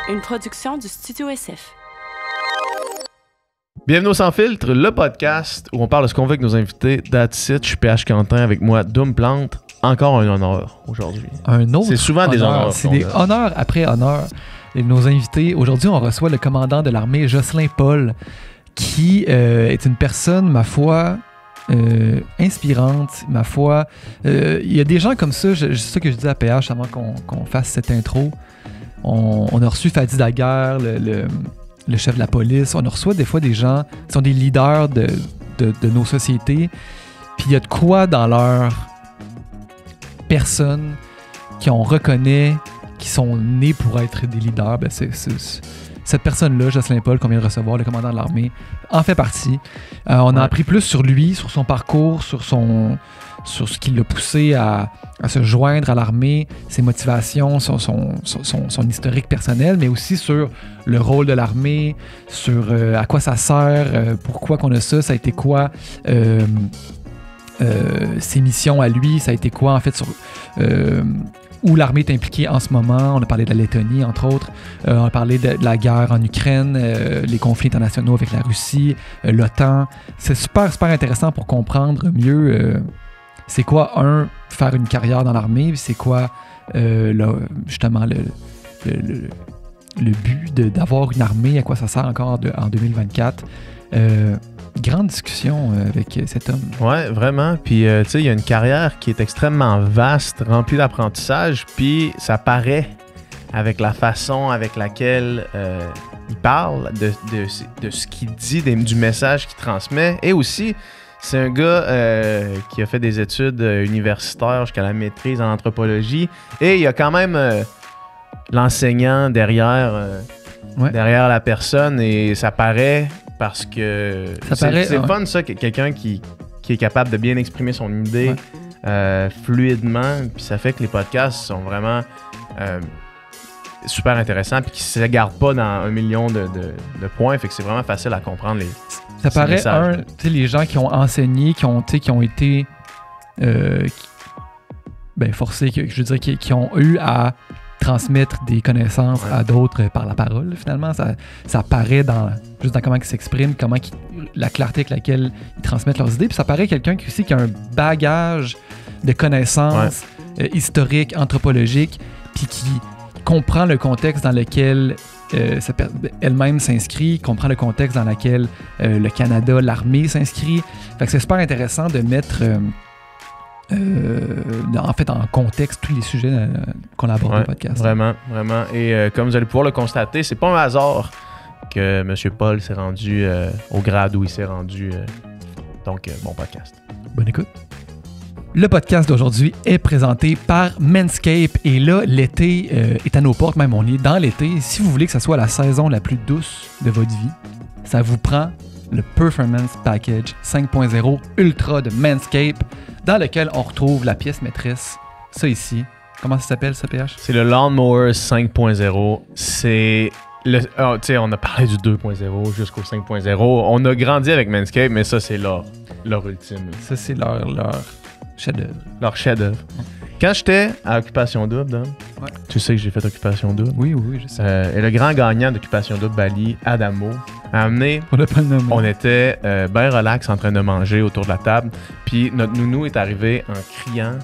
Une production du Studio SF. Bienvenue au Sans Filtre, le podcast où on parle de ce qu'on veut avec nos invités. That's it, je suis PH Quentin avec moi, Doom Plante. Encore un honneur aujourd'hui. Un autre. C'est souvent des honneurs. C'est des honneurs après honneurs. Et nos invités, aujourd'hui, on reçoit le commandant de l'armée, Jocelyn Paul, qui est une personne, ma foi, inspirante, ma foi. Il y a des gens comme ça, c'est ça que je dis à PH avant qu'on fasse cette intro. On a reçu Fadi Daguerre, le chef de la police. On reçoit des fois des gens qui sont des leaders de nos sociétés. Puis il y a de quoi dans leur personne qu'on reconnaît, qui sont nés pour être des leaders. Ben c'est cette personne-là, Jocelyn Paul, qu'on vient de recevoir, le commandant de l'armée, en fait partie. On a appris plus sur lui, sur son parcours, sur ce qui l'a poussé à se joindre à l'armée, ses motivations, son historique personnel, mais aussi sur le rôle de l'armée, sur à quoi ça sert, pourquoi qu'on a ça, ça a été quoi ses missions à lui, ça a été quoi en fait sur où l'armée est impliquée en ce moment. On a parlé de la Lettonie, entre autres. On a parlé de la guerre en Ukraine, les conflits internationaux avec la Russie, l'OTAN. C'est super, super intéressant pour comprendre mieux c'est quoi, faire une carrière dans l'armée, c'est quoi, justement, le but d'avoir une armée, à quoi ça sert encore en 2024. Grande discussion avec cet homme. Ouais, vraiment. Puis, tu sais, il y a une carrière qui est extrêmement vaste, remplie d'apprentissage, puis ça paraît avec la façon avec laquelle il parle, de ce qu'il dit, du message qu'il transmet. Et aussi, c'est un gars qui a fait des études universitaires jusqu'à la maîtrise en anthropologie. Et il y a quand même l'enseignant derrière la personne, et ça paraît... Parce que c'est fun, ça, quelqu'un qui est capable de bien exprimer son idée fluidement. Puis ça fait que les podcasts sont vraiment super intéressants, puis qui ne s'égarent pas dans 1 million de points. Fait que c'est vraiment facile à comprendre ça paraît, tu sais, les gens qui ont enseigné, qui ont été forcés, je veux dire, qui ont eu à transmettre des connaissances à d'autres par la parole, finalement. Ça paraît juste dans comment ils s'expriment, la clarté avec laquelle ils transmettent leurs idées. Puis ça paraît quelqu'un qui a un bagage de connaissances historiques, anthropologiques, puis qui comprend le contexte dans lequel elle-même s'inscrit, comprend le contexte dans lequel le Canada, l'armée s'inscrit. Fait que c'est super intéressant de mettre... en fait, en contexte, tous les sujets qu'on a abordés au podcast. Vraiment, vraiment. Et comme vous allez pouvoir le constater, c'est pas un hasard que M. Paul s'est rendu au grade où il s'est rendu. Donc, bon podcast. Bonne écoute. Le podcast d'aujourd'hui est présenté par Manscaped. Et là, l'été est à nos portes, même on est dans l'été. Si vous voulez que ça soit la saison la plus douce de votre vie, ça vous prend le Performance Package 5.0 Ultra de Manscaped, dans lequel on retrouve la pièce maîtresse, ça ici. Comment ça s'appelle, ça, PH? C'est le Lawnmower 5.0. C'est tu sais, on a parlé du 2.0 jusqu'au 5.0. On a grandi avec Manscaped, mais ça, c'est leur ultime. Ça, c'est leur chef-d'œuvre. Leur chef-d'œuvre. Quand j'étais à Occupation Double, tu sais que j'ai fait Occupation Double. Oui, je sais. Et le grand gagnant d'Occupation Double Bali, Adamo, a amené... On était bien relax en train de manger autour de la table. Puis notre nounou est arrivé en criant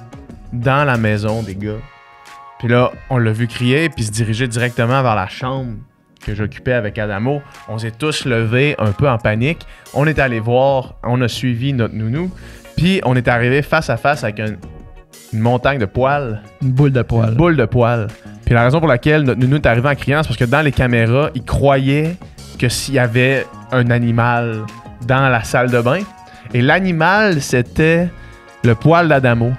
dans la maison des gars. Puis là, on l'a vu crier puis se diriger directement vers la chambre que j'occupais avec Adamo. On s'est tous levés un peu en panique. On est allé voir, on a suivi notre nounou. Puis on est arrivé face à face avec une montagne de poils. Une boule de poils. Puis la raison pour laquelle notre nounou est arrivé en criant, c'est parce que dans les caméras, il croyait que s'il y avait un animal dans la salle de bain. Et l'animal, c'était le poil d'Adamo.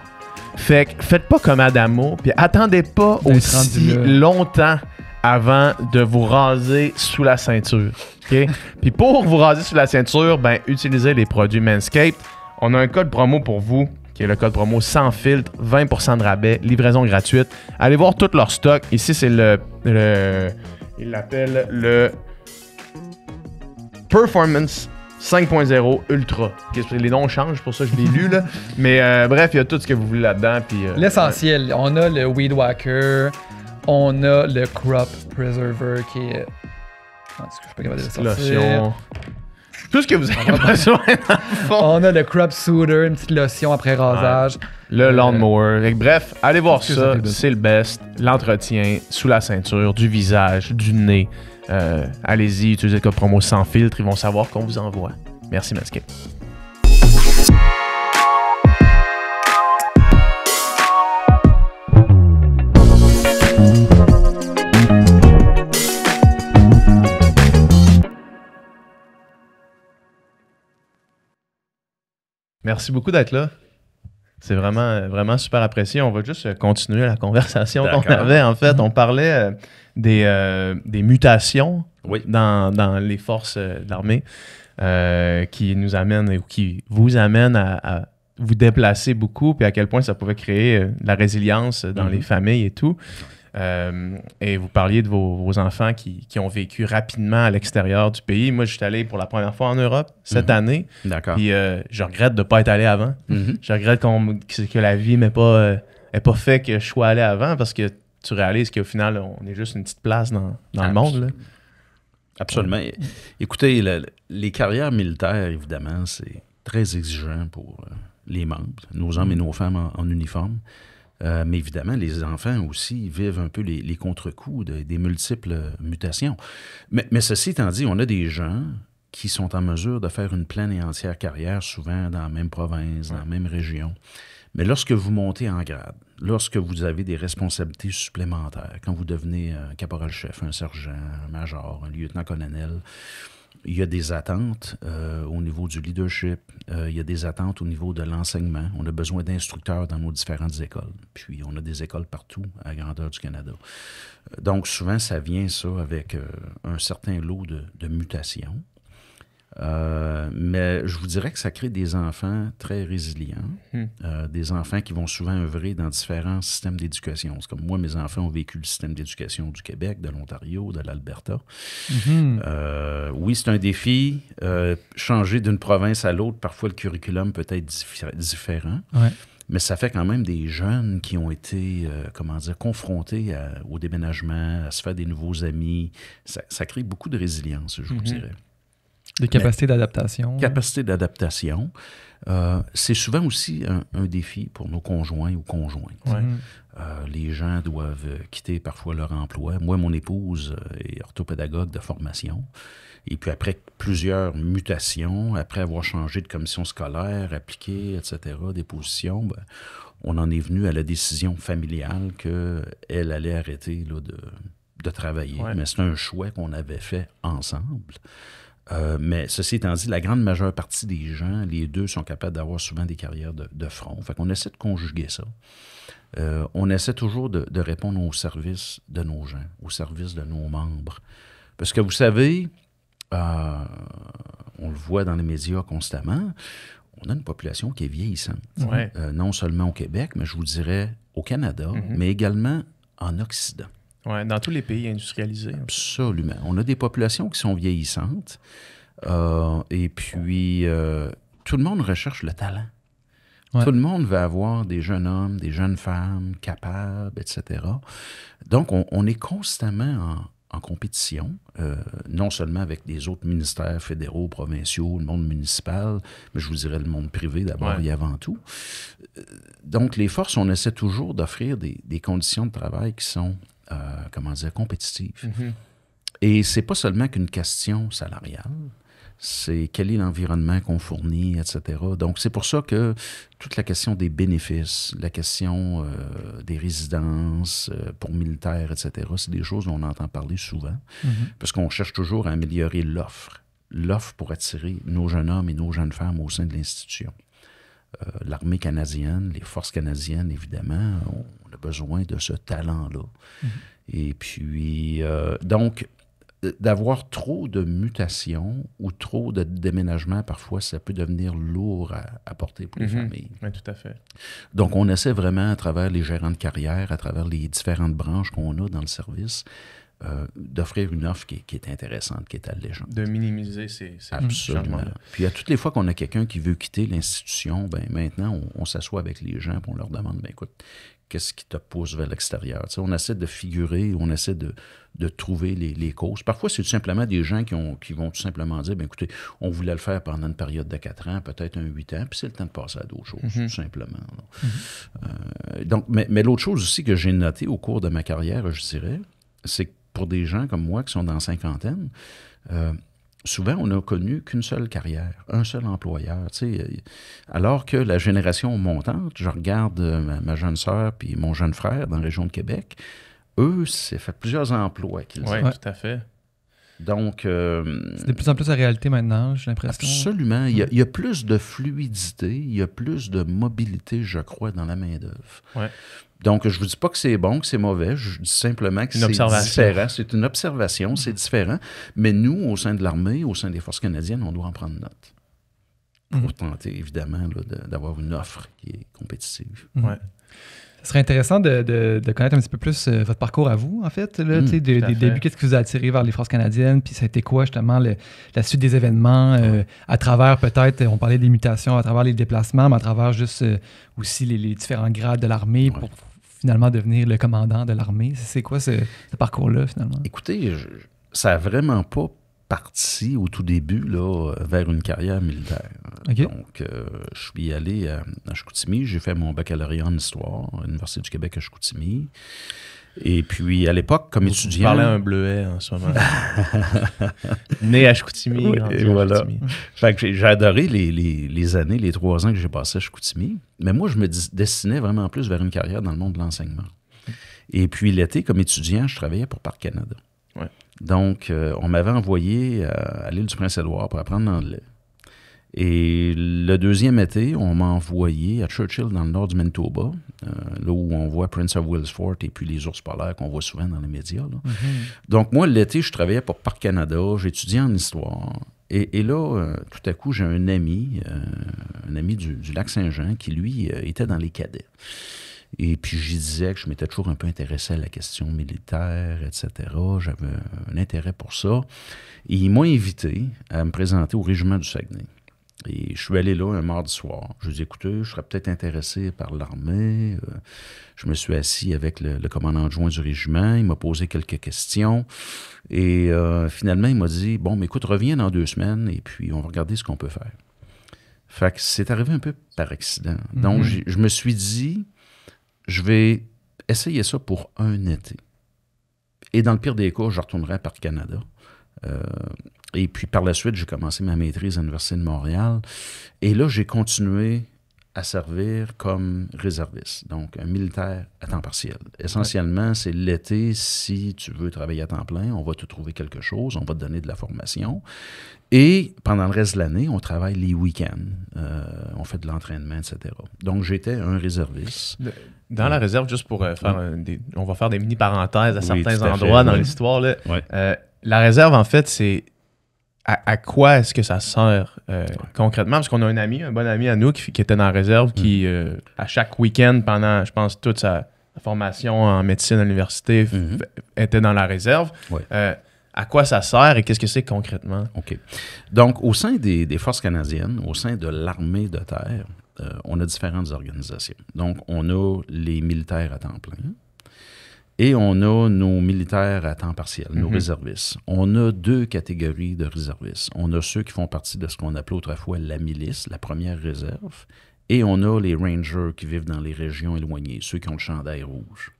Fait que faites pas comme Adamo, puis attendez pas aussi longtemps avant de vous raser sous la ceinture. Okay? Puis pour vous raser sous la ceinture, utilisez les produits Manscaped. On a un code promo pour vous, qui est le code promo sans filtre, 20% de rabais, livraison gratuite. Allez voir tout leur stock. Ici, c'est il l'appelle le Performance 5.0 Ultra. Les noms changent, pour ça je l'ai lu, là. Mais bref, il y a tout ce que vous voulez là-dedans. Puis, l'essentiel, on a le Weed Whacker, On a le Crop Preserver qui est... Ah, est-ce que je suis pas capable de le sortir? Lotion. Tout ce que vous avez besoin dans le fond. On a le Crop Soother, une petite lotion après rasage. Le lawnmower. Fait que bref, allez voir Qu'est-ce que ça. ça fait de- C'est le best. L'entretien sous la ceinture, du visage, du nez. Allez-y, utilisez le code promo sans filtre. Ils vont savoir qu'on vous envoie. Merci, Manscaped. Merci beaucoup d'être là. C'est vraiment, vraiment super apprécié. On va juste continuer la conversation qu'on D'accord. avait. En fait, on parlait des mutations Oui. dans les forces de l'armée qui nous amènent ou qui vous amènent à vous déplacer beaucoup, puis à quel point ça pouvait créer de la résilience dans les familles et tout. Et vous parliez de vos enfants qui ont vécu rapidement à l'extérieur du pays. Moi, je suis allé pour la première fois en Europe cette année. D'accord. Puis je regrette de ne pas être allé avant. Mhm. Je regrette que la vie m'ait pas fait que je sois allé avant parce que tu réalises qu'au final, on est juste une petite place dans le monde. Là. Absolument. Écoutez, les carrières militaires, évidemment, c'est très exigeant pour les membres, nos hommes et nos femmes en uniforme. Mais évidemment, les enfants aussi vivent un peu les contre-coups des multiples mutations. Mais ceci étant dit, on a des gens qui sont en mesure de faire une pleine et entière carrière, souvent dans la même province, dans la même région. Mais lorsque vous montez en grade, lorsque vous avez des responsabilités supplémentaires, quand vous devenez un caporal-chef, un sergent, un major, un lieutenant-colonel, il y a des attentes au niveau du leadership, il y a des attentes au niveau de l'enseignement. On a besoin d'instructeurs dans nos différentes écoles. Puis on a des écoles partout à la grandeur du Canada. Donc souvent, ça vient ça avec un certain lot de mutations. Mais je vous dirais que ça crée des enfants très résilients, des enfants qui vont souvent œuvrer dans différents systèmes d'éducation. C'est comme moi, mes enfants ont vécu le système d'éducation du Québec, de l'Ontario, de l'Alberta. Oui, c'est un défi. Changer d'une province à l'autre, parfois le curriculum peut être différent. Ouais. Mais ça fait quand même des jeunes qui ont été, confrontés au déménagement, à se faire des nouveaux amis. Ça crée beaucoup de résilience, je vous dirais. Des capacités d'adaptation. Capacité d'adaptation. C'est souvent aussi un défi pour nos conjoints ou conjointes. Ouais. Les gens doivent quitter parfois leur emploi. Moi, mon épouse est orthopédagogue de formation. Et puis après plusieurs mutations, après avoir changé de commission scolaire, appliqué, etc., des positions, on en est venu à la décision familiale qu'elle allait arrêter là, de travailler. Ouais. Mais c'est un choix qu'on avait fait ensemble. Mais ceci étant dit, la grande majeure partie des gens, les deux sont capables d'avoir souvent des carrières de front. Fait qu'on essaie de conjuguer ça. On essaie toujours de répondre au service de nos gens, au service de nos membres. Parce que vous savez, on le voit dans les médias constamment, on a une population qui est vieillissante. Ouais. Non seulement au Québec, mais je vous dirais au Canada, mais également en Occident. Ouais, dans tous les pays industrialisés. Absolument. On a des populations qui sont vieillissantes et puis tout le monde recherche le talent. Ouais. Tout le monde veut avoir des jeunes hommes, des jeunes femmes capables, etc. Donc, on est constamment en compétition, non seulement avec des autres ministères fédéraux, provinciaux, le monde municipal, mais je vous dirais le monde privé d'abord et avant tout. Donc, les forces, on essaie toujours d'offrir des conditions de travail qui sont compétitive. Et c'est pas seulement qu'une question salariale, c'est quel est l'environnement qu'on fournit, etc. Donc, c'est pour ça que toute la question des bénéfices, la question des résidences pour militaires, etc., c'est des choses dont on entend parler souvent, parce qu'on cherche toujours à améliorer l'offre pour attirer nos jeunes hommes et nos jeunes femmes au sein de l'institution. L'armée canadienne, les forces canadiennes, évidemment, on a besoin de ce talent-là. Et puis, donc, d'avoir trop de mutations ou trop de déménagements, parfois, ça peut devenir lourd à porter pour les familles. Oui, tout à fait. Donc, on essaie vraiment, à travers les gérants de carrière, à travers les différentes branches qu'on a dans le service, d'offrir une offre qui est intéressante, qui est allégeante. De minimiser ces Absolument. changements-là. Puis à toutes les fois qu'on a quelqu'un qui veut quitter l'institution, ben maintenant, on s'assoit avec les gens et on leur demande, ben écoute, qu'est-ce qui te pousse vers l'extérieur? Tu sais, on essaie de figurer, on essaie de trouver les causes. Parfois, c'est tout simplement des gens qui vont tout simplement dire, ben écoutez, on voulait le faire pendant une période de 4 ans, peut-être un 8 ans, puis c'est le temps de passer à d'autres choses, tout simplement. Donc, mais l'autre chose aussi que j'ai noté au cours de ma carrière, je dirais, c'est que pour des gens comme moi qui sont dans la cinquantaine, souvent, on n'a connu qu'une seule carrière, un seul employeur. Tu sais, alors que la génération montante, je regarde ma jeune sœur puis mon jeune frère dans la région de Québec, eux, c'est fait plusieurs emplois qu'ils ont. Oui, tout à fait. Donc, c'est de plus en plus la réalité maintenant, j'ai l'impression. Absolument. Il y a plus de fluidité, il y a plus de mobilité, je crois, dans la main-d'œuvre. Ouais. Donc, je ne vous dis pas que c'est bon, que c'est mauvais, je dis simplement que c'est différent. C'est une observation, c'est différent. Mais nous, au sein de l'armée, au sein des Forces canadiennes, on doit en prendre note. Pour tenter, évidemment, là, d'avoir une offre qui est compétitive. Ouais. Ce serait intéressant de connaître un petit peu plus votre parcours à vous, en fait. Là, des débuts, qu'est-ce qui vous a attiré vers les Forces canadiennes? Puis ça a été quoi, justement, la suite des événements à travers, peut-être, on parlait des mutations, à travers les déplacements, mais à travers juste aussi les différents grades de l'armée pour finalement devenir le commandant de l'armée. C'est quoi ce parcours-là, finalement? Écoutez, ça n'a vraiment pas parti au tout début là, vers une carrière militaire. Okay. Donc, je suis allé à Chicoutimi, j'ai fait mon baccalauréat en histoire à l'Université du Québec à Chicoutimi. Et puis, à l'époque, comme étudiant... Vous parlez un bleuet en ce moment. Né à Chicoutimi, oui, grandi et à voilà. Chicoutimi. Fait que j'ai adoré les années, les 3 ans que j'ai passés à Chicoutimi. Mais moi, je me destinais vraiment plus vers une carrière dans le monde de l'enseignement. Et puis, l'été, comme étudiant, je travaillais pour Parc Canada. Ouais. Donc, on m'avait envoyé à l'île du Prince-Édouard pour apprendre l'anglais. Et le deuxième été, on m'a envoyé à Churchill, dans le nord du Manitoba, là où on voit Prince of Wales Fort et puis les ours polaires qu'on voit souvent dans les médias. Là. Donc, moi, l'été, je travaillais pour Parc Canada, j'étudiais en histoire. Et là, tout à coup, j'ai un ami du lac Saint-Jean qui, lui, était dans les cadets. Et puis, je disais que je m'étais toujours un peu intéressé à la question militaire, etc. J'avais un intérêt pour ça. Et il m'a invité à me présenter au régiment du Saguenay. Et je suis allé là un mardi soir. Je lui ai dit, écoutez, je serais peut-être intéressé par l'armée. Je me suis assis avec le commandant adjoint du régiment. Il m'a posé quelques questions. Et finalement, il m'a dit, bon, mais écoute, reviens dans 2 semaines et puis on va regarder ce qu'on peut faire. Fait que c'est arrivé un peu par accident. Donc, je me suis dit, je vais essayer ça pour un été. Et dans le pire des cas, je retournerai à Parc Canada. Et puis, par la suite, j'ai commencé ma maîtrise à l'Université de Montréal. Et là, j'ai continué à servir comme réserviste, donc un militaire à temps partiel. Essentiellement, c'est l'été, si tu veux travailler à temps plein, on va te trouver quelque chose, on va te donner de la formation. Et pendant le reste de l'année, on travaille les week-ends, on fait de l'entraînement, etc. Donc, j'étais un réserviste. Dans la réserve, juste pour faire on va faire des mini-parenthèses à certains tout à endroits fait, dans oui. l'histoire. Là. Ouais. La réserve, en fait, c'est à quoi est-ce que ça sert concrètement? Parce qu'on a un bon ami à nous qui était dans la réserve, qui, à chaque week-end, pendant, je pense, toute sa formation en médecine à l'université, était dans la réserve. Ouais. À quoi ça sert et qu'est-ce que c'est concrètement? OK. Donc, au sein des Forces canadiennes, au sein de l'armée de terre, on a différentes organisations. Donc, on a les militaires à temps plein. Et on a nos militaires à temps partiel, nos réservistes. On a 2 catégories de réservistes. On a ceux qui font partie de ce qu'on appelait autrefois la milice, la première réserve, et on a les rangers qui vivent dans les régions éloignées, ceux qui ont le chandail rouge.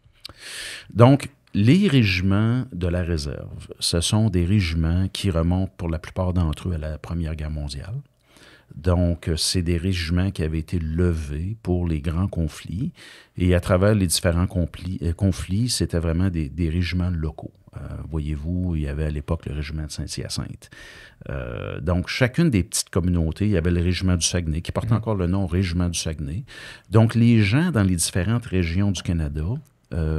Donc, les régiments de la réserve, ce sont des régiments qui remontent pour la plupart d'entre eux à la Première Guerre mondiale. Donc, c'est des régiments qui avaient été levés pour les grands conflits. Et à travers les différents conflits, c'était vraiment des régiments locaux. Voyez-vous, il y avait à l'époque le régiment de Saint-Hyacinthe. Donc, chacune des petites communautés, il y avait le régiment du Saguenay, qui porte encore le nom régiment du Saguenay. Donc, les gens dans les différentes régions du Canada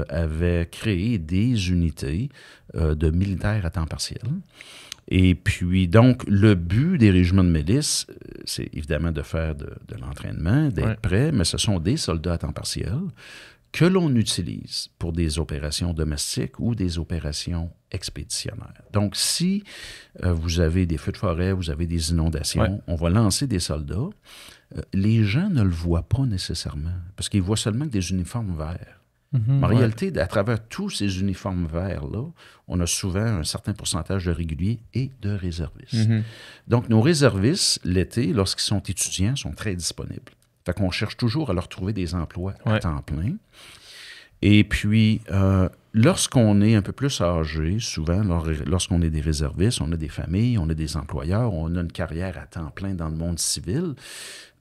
avaient créé des unités de militaires à temps partiel. Et puis, donc, le but des régiments de milice, c'est évidemment de faire de l'entraînement, d'être prêt, mais ce sont des soldats à temps partiel que l'on utilise pour des opérations domestiques ou des opérations expéditionnaires. Donc, si vous avez des feux de forêt, vous avez des inondations, on va lancer des soldats. Les gens ne le voient pas nécessairement, parce qu'ils voient seulement que des uniformes verts. En réalité, à travers tous ces uniformes verts-là, on a souvent un certain pourcentage de réguliers et de réservistes. Donc, nos réservistes, l'été, lorsqu'ils sont étudiants, sont très disponibles. Fait qu'on cherche toujours à leur trouver des emplois à temps plein. Et puis, lorsqu'on est un peu plus âgé, souvent, lorsqu'on est des réservistes, on a des familles, on a des employeurs, on a une carrière à temps plein dans le monde civil.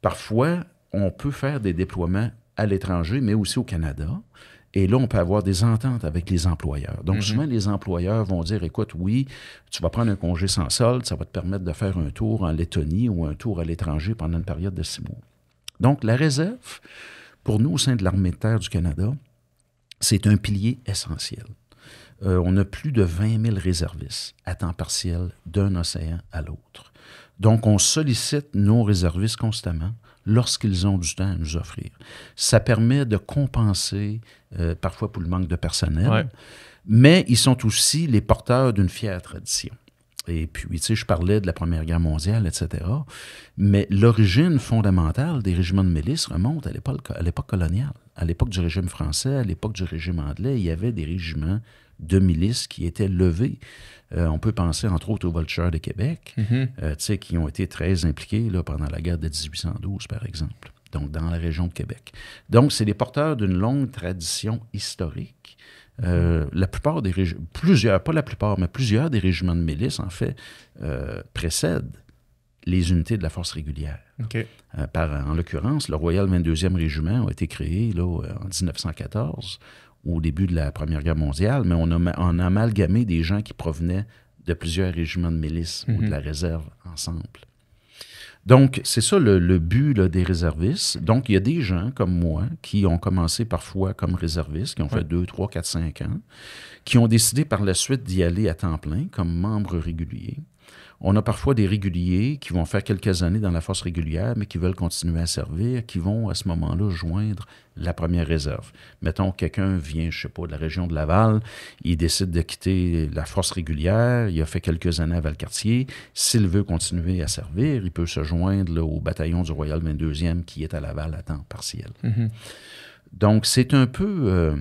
Parfois, on peut faire des déploiements à l'étranger, mais aussi au Canada. Et là, on peut avoir des ententes avec les employeurs. Donc, souvent, les employeurs vont dire, écoute, oui, tu vas prendre un congé sans solde, ça va te permettre de faire un tour en Lettonie ou un tour à l'étranger pendant une période de 6 mois. Donc, la réserve, pour nous, au sein de l'Armée de terre du Canada, c'est un pilier essentiel. On a plus de 20 000 réservistes à temps partiel d'un océan à l'autre. Donc, on sollicite nos réservistes constamment lorsqu'ils ont du temps à nous offrir. Ça permet de compenser, parfois pour le manque de personnel, mais ils sont aussi les porteurs d'une fière tradition. Et puis, tu sais, je parlais de la Première Guerre mondiale, etc., mais l'origine fondamentale des régiments de milice remonte à l'époque coloniale. À l'époque du régime français, à l'époque du régime anglais, il y avait des régiments de milices qui étaient levés. On peut penser, entre autres, aux Voltigeurs de Québec, qui ont été très impliqués là, pendant la guerre de 1812, par exemple, donc dans la région de Québec. Donc, c'est des porteurs d'une longue tradition historique. La plupart des régiments, pas la plupart, mais plusieurs des régiments de milice, en fait, précèdent les unités de la force régulière. En l'occurrence, le Royal 22e Régiment a été créé là, en 1914, au début de la Première Guerre mondiale, mais on a amalgamé des gens qui provenaient de plusieurs régiments de milice ou de la réserve ensemble. Donc, c'est ça le but là, des réservistes. Donc, il y a des gens comme moi qui ont commencé parfois comme réservistes, qui ont fait 2, 3, 4, 5 ans, qui ont décidé par la suite d'y aller à temps plein comme membres réguliers. On a parfois des réguliers qui vont faire quelques années dans la force régulière, mais qui veulent continuer à servir, qui vont à ce moment-là joindre la première réserve. Mettons, quelqu'un vient, je ne sais pas, de la région de Laval, il décide de quitter la force régulière, il a fait quelques années à Valcartier. S'il veut continuer à servir, il peut se joindre là, au bataillon du Royal 22e qui est à Laval à temps partiel. Donc, c'est un peu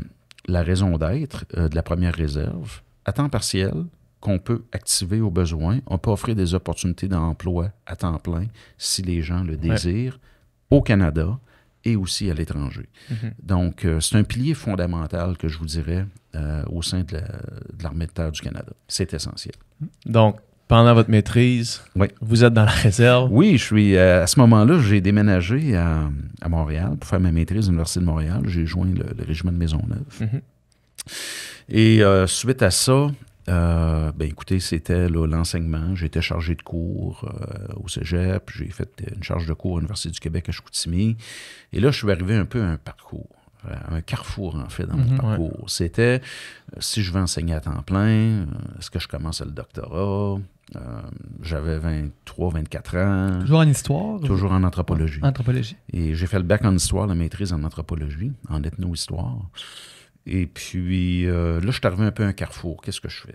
la raison d'être de la première réserve, à temps partiel, qu'on peut activer au besoin. On peut offrir des opportunités d'emploi à temps plein si les gens le désirent, au Canada et aussi à l'étranger. Donc, c'est un pilier fondamental que je vous dirais au sein de l'Armée de terre du Canada. C'est essentiel. Donc, pendant votre maîtrise, vous êtes dans la réserve? Oui, je suis. À ce moment-là, j'ai déménagé à Montréal pour faire ma maîtrise à l'Université de Montréal. J'ai joint le régiment de Maisonneuve. Et suite à ça, écoutez, c'était là, l'enseignement. J'étais chargé de cours au cégep. J'ai fait une charge de cours à l'Université du Québec à Chicoutimi. Et là, je suis arrivé un peu à un parcours, un carrefour, en fait, dans mon parcours. C'était, si je veux enseigner à temps plein, est-ce que je commence le doctorat? J'avais 23, 24 ans. Toujours en histoire? Toujours en anthropologie. Anthropologie. Et j'ai fait le bac en histoire, la maîtrise en anthropologie, en ethno-histoire. Et puis, là, je suis arrivé un peu à un carrefour. Qu'est-ce que je fais?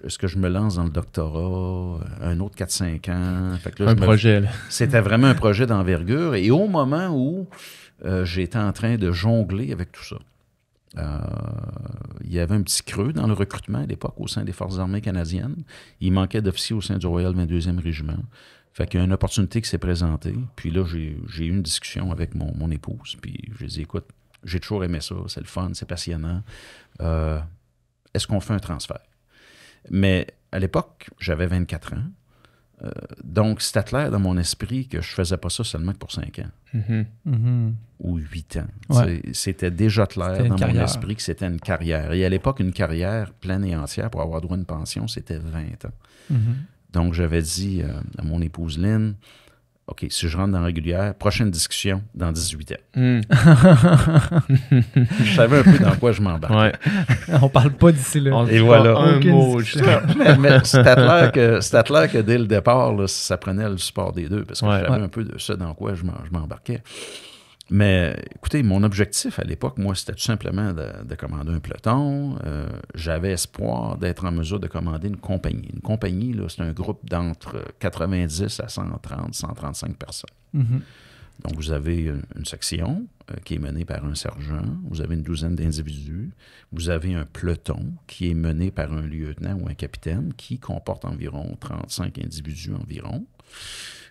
Est-ce que je me lance dans le doctorat? Un autre 4-5 ans? Fait que là, projet, là. C'était vraiment un projet d'envergure. Et au moment où j'étais en train de jongler avec tout ça, il y avait un petit creux dans le recrutement à l'époque au sein des Forces armées canadiennes. Il manquait d'officiers au sein du Royal 22e Régiment. Fait qu'il y a une opportunité qui s'est présentée. Puis là, j'ai eu une discussion avec mon épouse. Puis je lui ai dit, écoute, j'ai toujours aimé ça, c'est le fun, c'est passionnant. Est-ce qu'on fait un transfert? Mais à l'époque, j'avais 24 ans. Donc, c'était clair dans mon esprit que je ne faisais pas ça seulement que pour 5 ans. Ou 8 ans. C'était déjà clair dans mon esprit que c'était une carrière. Et à l'époque, une carrière pleine et entière pour avoir droit à une pension, c'était 20 ans. Donc, j'avais dit à mon épouse Lynn, OK, si je rentre dans la régulière, prochaine discussion dans 18 ans. Je savais un peu dans quoi je m'embarquais. On parle pas d'ici là. Et voilà. Un mot. Mais c'était clair que dès le départ, là, ça prenait le support des deux, parce que je savais un peu de ça dans quoi je m'embarquais. Mais écoutez, mon objectif à l'époque, moi, c'était tout simplement de commander un peloton. J'avais espoir d'être en mesure de commander une compagnie. Une compagnie, là, c'est un groupe d'entre 90 à 130, 135 personnes. Mhm. Donc, vous avez une section qui est menée par un sergent, vous avez une douzaine d'individus, vous avez un peloton qui est mené par un lieutenant ou un capitaine qui comporte environ 35 individus environ.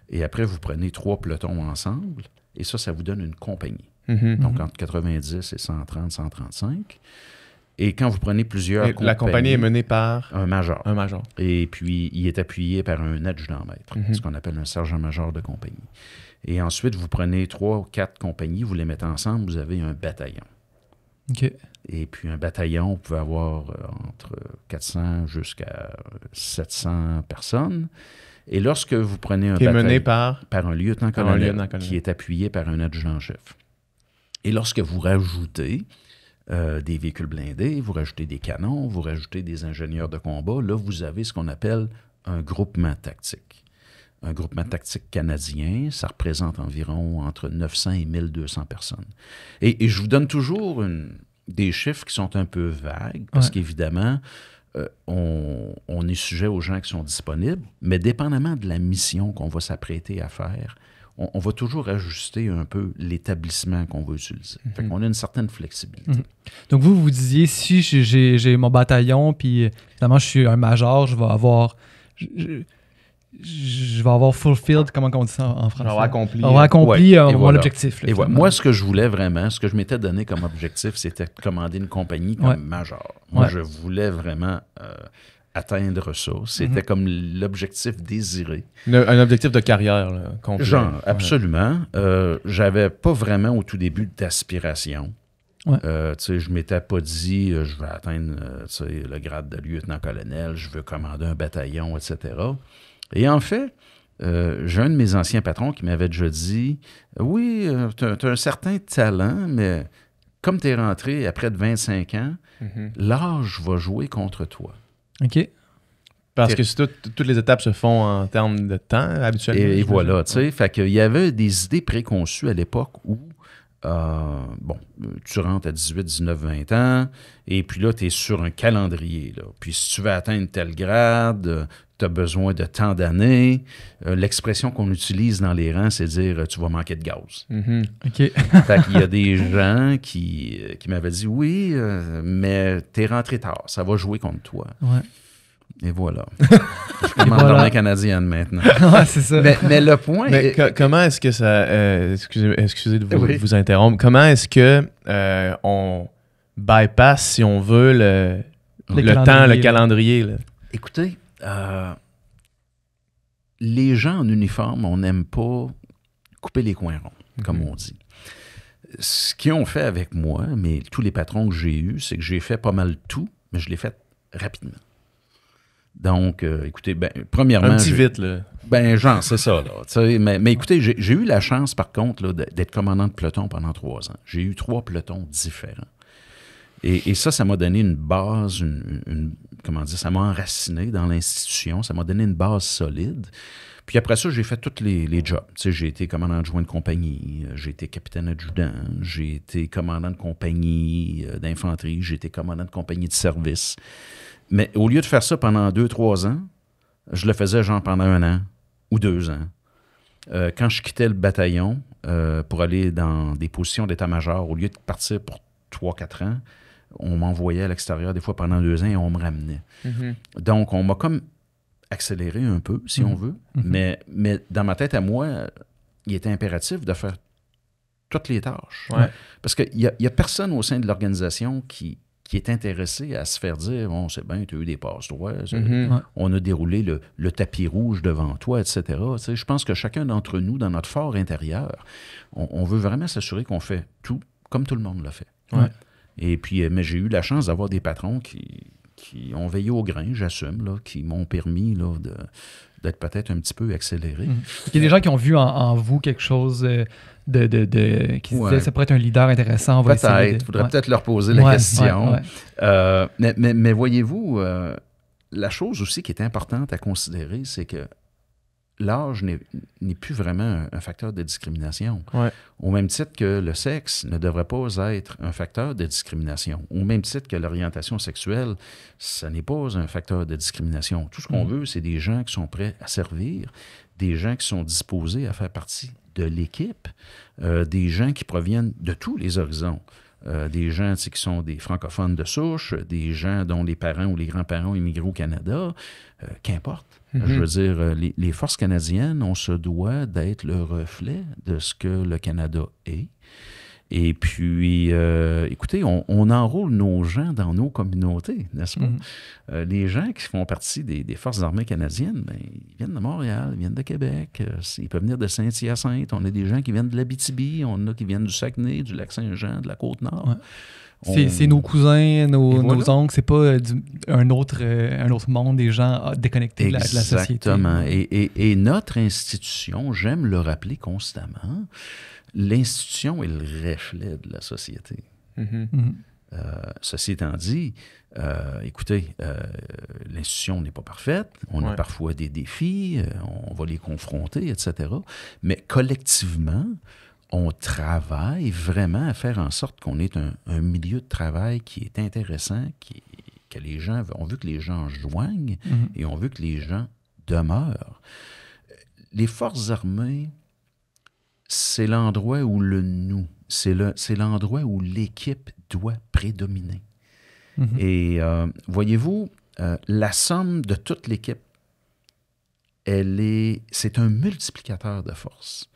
Et après, vous prenez 3 pelotons ensemble, et ça vous donne une compagnie. Donc, entre 90 et 130, 135. Et quand vous prenez plusieurs compagnies... La compagnie est menée par... Un major. Un major. Et puis, il est appuyé par un adjudant-maître, ce qu'on appelle un sergent-major de compagnie. Et ensuite, vous prenez 3 ou 4 compagnies, vous les mettez ensemble, vous avez un bataillon. OK. Et puis, un bataillon, vous pouvez avoir entre 400 jusqu'à 700 personnes. Et lorsque vous prenez un qui est bataillon... mené par un lieutenant-colonel qui est appuyé par un adjudant-chef. Et lorsque vous rajoutez des véhicules blindés, vous rajoutez des canons, vous rajoutez des ingénieurs de combat, là, vous avez ce qu'on appelle un groupement tactique. Un groupement tactique canadien, ça représente environ entre 900 et 1200 personnes. Et je vous donne toujours des chiffres qui sont un peu vagues, parce qu'évidemment, on est sujet aux gens qui sont disponibles, mais dépendamment de la mission qu'on va s'apprêter à faire, on va toujours ajuster un peu l'établissement qu'on va utiliser. Fait qu'on a une certaine flexibilité. Donc, vous disiez, si j'ai mon bataillon, puis évidemment, je suis un major, je vais avoir... Je vais avoir fulfilled, comment on dit ça en français? Avoir accompli. Avoir accompli mon voilà. objectif. Là, et voilà. Moi, ce que je voulais vraiment, ce que je m'étais donné comme objectif, c'était de commander une compagnie comme major. Moi, je voulais vraiment atteindre ça. C'était comme l'objectif désiré. Un objectif de carrière, là, complet. Genre, absolument. J'avais pas vraiment au tout début d'aspiration. Je m'étais pas dit je vais atteindre le grade de lieutenant-colonel, je veux commander un bataillon, etc. Et en fait, j'ai un de mes anciens patrons qui m'avait déjà dit oui, tu as un certain talent, mais comme tu es rentré après de 25 ans, l'âge va jouer contre toi. OK. Parce que toutes les étapes se font en termes de temps, habituellement. Et voilà, tu sais. Fait qu'il y avait des idées préconçues à l'époque où tu rentres à 18, 19, 20 ans, et puis là, tu es sur un calendrier. Là. Puis si tu veux atteindre tel grade, tu as besoin de tant d'années. L'expression qu'on utilise dans les rangs, c'est dire tu vas manquer de gaz. OK. Fait qu'il y a des gens qui m'avaient dit oui, mais tu es rentré tard, ça va jouer contre toi. Ouais. Et voilà. Je commande l'armée canadienne maintenant. Ouais, c'est ça. Mais le point... Mais comment est-ce que ça... excusez de vous interrompre. Comment est-ce que on bypass, si on veut, le calendrier? Là? Écoutez, les gens en uniforme, on n'aime pas couper les coins ronds, comme on dit. Ce qu'ils ont fait avec moi, mais tous les patrons que j'ai eus, c'est que j'ai fait pas mal tout, mais je l'ai fait rapidement. Donc, écoutez, premièrement... Un petit vite, là. Genre, c'est ça, là. Mais écoutez, j'ai eu la chance, par contre, là, d'être commandant de peloton pendant 3 ans. J'ai eu 3 pelotons différents. Et ça m'a donné une base, comment dire, ça m'a enraciné dans l'institution, ça m'a donné une base solide. Puis après ça, j'ai fait tous les jobs. Tu sais, j'ai été commandant adjoint de compagnie, j'ai été capitaine adjudant, j'ai été commandant de compagnie d'infanterie, j'ai été commandant de compagnie de service. Mais au lieu de faire ça pendant 2-3 ans, je le faisais genre pendant 1 an ou 2 ans. Quand je quittais le bataillon pour aller dans des positions d'état-major, au lieu de partir pour 3-4 ans, on m'envoyait à l'extérieur des fois pendant 2 ans et on me ramenait. Donc, on m'a comme accéléré un peu, si on veut. Mais dans ma tête à moi, il était impératif de faire toutes les tâches. Ouais. Parce qu'il n'y a personne au sein de l'organisation qui est intéressé à se faire dire « Bon, c'est bien, tu as eu des passe-droits, on a déroulé le tapis rouge devant toi, etc. » Tu sais, je pense que chacun d'entre nous, dans notre fort intérieur, on veut vraiment s'assurer qu'on fait tout comme tout le monde l'a fait. Ouais. Et puis, mais j'ai eu la chance d'avoir des patrons qui ont veillé au grain, j'assume, là, qui m'ont permis là, d'être peut-être un petit peu accéléré. Il y a des gens qui ont vu en vous quelque chose qui se disaient ça pourrait être un leader intéressant. Peut-être. Il faudrait peut-être leur poser la question. Mais voyez-vous, la chose aussi qui est importante à considérer, c'est que l'âge n'est plus vraiment un facteur de discrimination. Ouais. Au même titre que le sexe ne devrait pas être un facteur de discrimination. Au même titre que l'orientation sexuelle, ça n'est pas un facteur de discrimination. Tout ce qu'on veut, c'est des gens qui sont prêts à servir, des gens qui sont disposés à faire partie de l'équipe, des gens qui proviennent de tous les horizons. Des gens qui sont des francophones de souche, des gens dont les parents ou les grands-parents ont immigré au Canada, qu'importe. Je veux dire, les forces canadiennes, on se doit d'être le reflet de ce que le Canada est. Et puis, écoutez, on enrôle nos gens dans nos communautés, n'est-ce pas? Les gens qui font partie des Forces armées canadiennes, ben, ils viennent de Montréal, ils viennent de Québec, ils peuvent venir de Saint-Hyacinthe, on a des gens qui viennent de l'Abitibi, on en a qui viennent du Saguenay, du Lac-Saint-Jean, de la Côte-Nord. Ouais. C'est nos cousins, nos voilà. oncles, c'est pas un autre monde, des gens déconnectés de la société. Exactement. Et notre institution, j'aime le rappeler constamment, l'institution est le reflet de la société. Ceci étant dit, écoutez, l'institution n'est pas parfaite, on a parfois des défis, on va les confronter, etc. Mais collectivement, on travaille vraiment à faire en sorte qu'on ait un milieu de travail qui est intéressant, que les gens, on veut que les gens joignent et on veut que les gens demeurent. Les forces armées, c'est l'endroit où le nous, c'est l'endroit où l'équipe doit prédominer. Et voyez-vous, la somme de toute l'équipe, c'est un multiplicateur de force.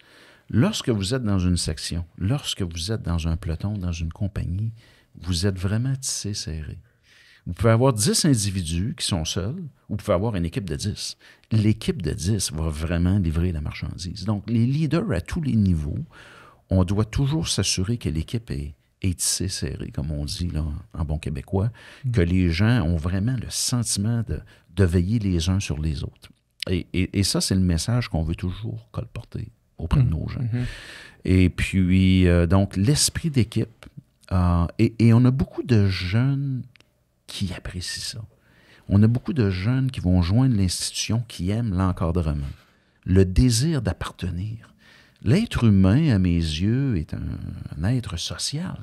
Lorsque vous êtes dans une section, lorsque vous êtes dans un peloton, dans une compagnie, vous êtes vraiment tissé serré. Vous pouvez avoir 10 individus qui sont seuls, ou vous pouvez avoir une équipe de 10. L'équipe de 10 va vraiment livrer la marchandise. Donc, les leaders à tous les niveaux, on doit toujours s'assurer que l'équipe est tissée serrée, comme on dit là, en bon québécois, que les gens ont vraiment le sentiment de veiller les uns sur les autres. Et ça, c'est le message qu'on veut toujours colporter auprès de nos gens. Et puis, donc, l'esprit d'équipe, et on a beaucoup de jeunes qui apprécient ça. On a beaucoup de jeunes qui vont joindre l'institution, qui aiment l'encadrement, le désir d'appartenir. L'être humain, à mes yeux, est un être social.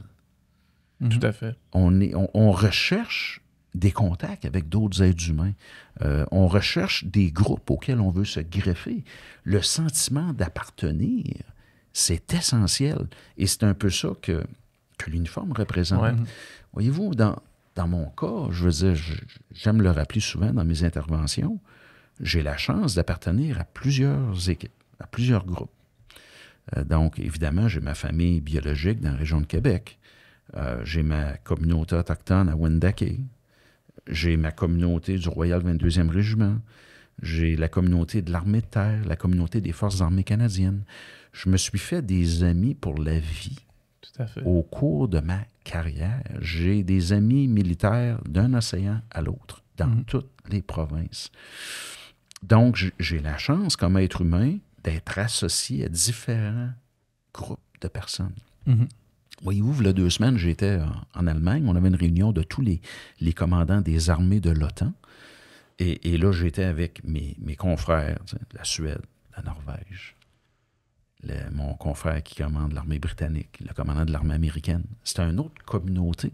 Tout à fait. On recherche des contacts avec d'autres êtres humains. On recherche des groupes auxquels on veut se greffer. Le sentiment d'appartenir, c'est essentiel. Et c'est un peu ça que l'uniforme représente. Ouais. Voyez-vous, dans mon cas, je veux dire, j'aime le rappeler souvent dans mes interventions, j'ai la chance d'appartenir à plusieurs équipes, à plusieurs groupes. Donc, évidemment, j'ai ma famille biologique dans la région de Québec. J'ai ma communauté autochtone à Wendake. J'ai ma communauté du Royal 22e Régiment. J'ai la communauté de l'Armée de terre, la communauté des Forces armées canadiennes. Je me suis fait des amis pour la vie. Tout à fait. Au cours de ma carrière, j'ai des amis militaires d'un océan à l'autre, dans toutes les provinces. Donc, j'ai la chance, comme être humain, d'être associé à différents groupes de personnes. Voyez-vous, il y a 2 semaines, j'étais en Allemagne. On avait une réunion de tous les commandants des armées de l'OTAN. Et là, j'étais avec mes confrères de la Suède, de la Norvège, mon confrère qui commande l'armée britannique, le commandant de l'armée américaine. C'était une autre communauté.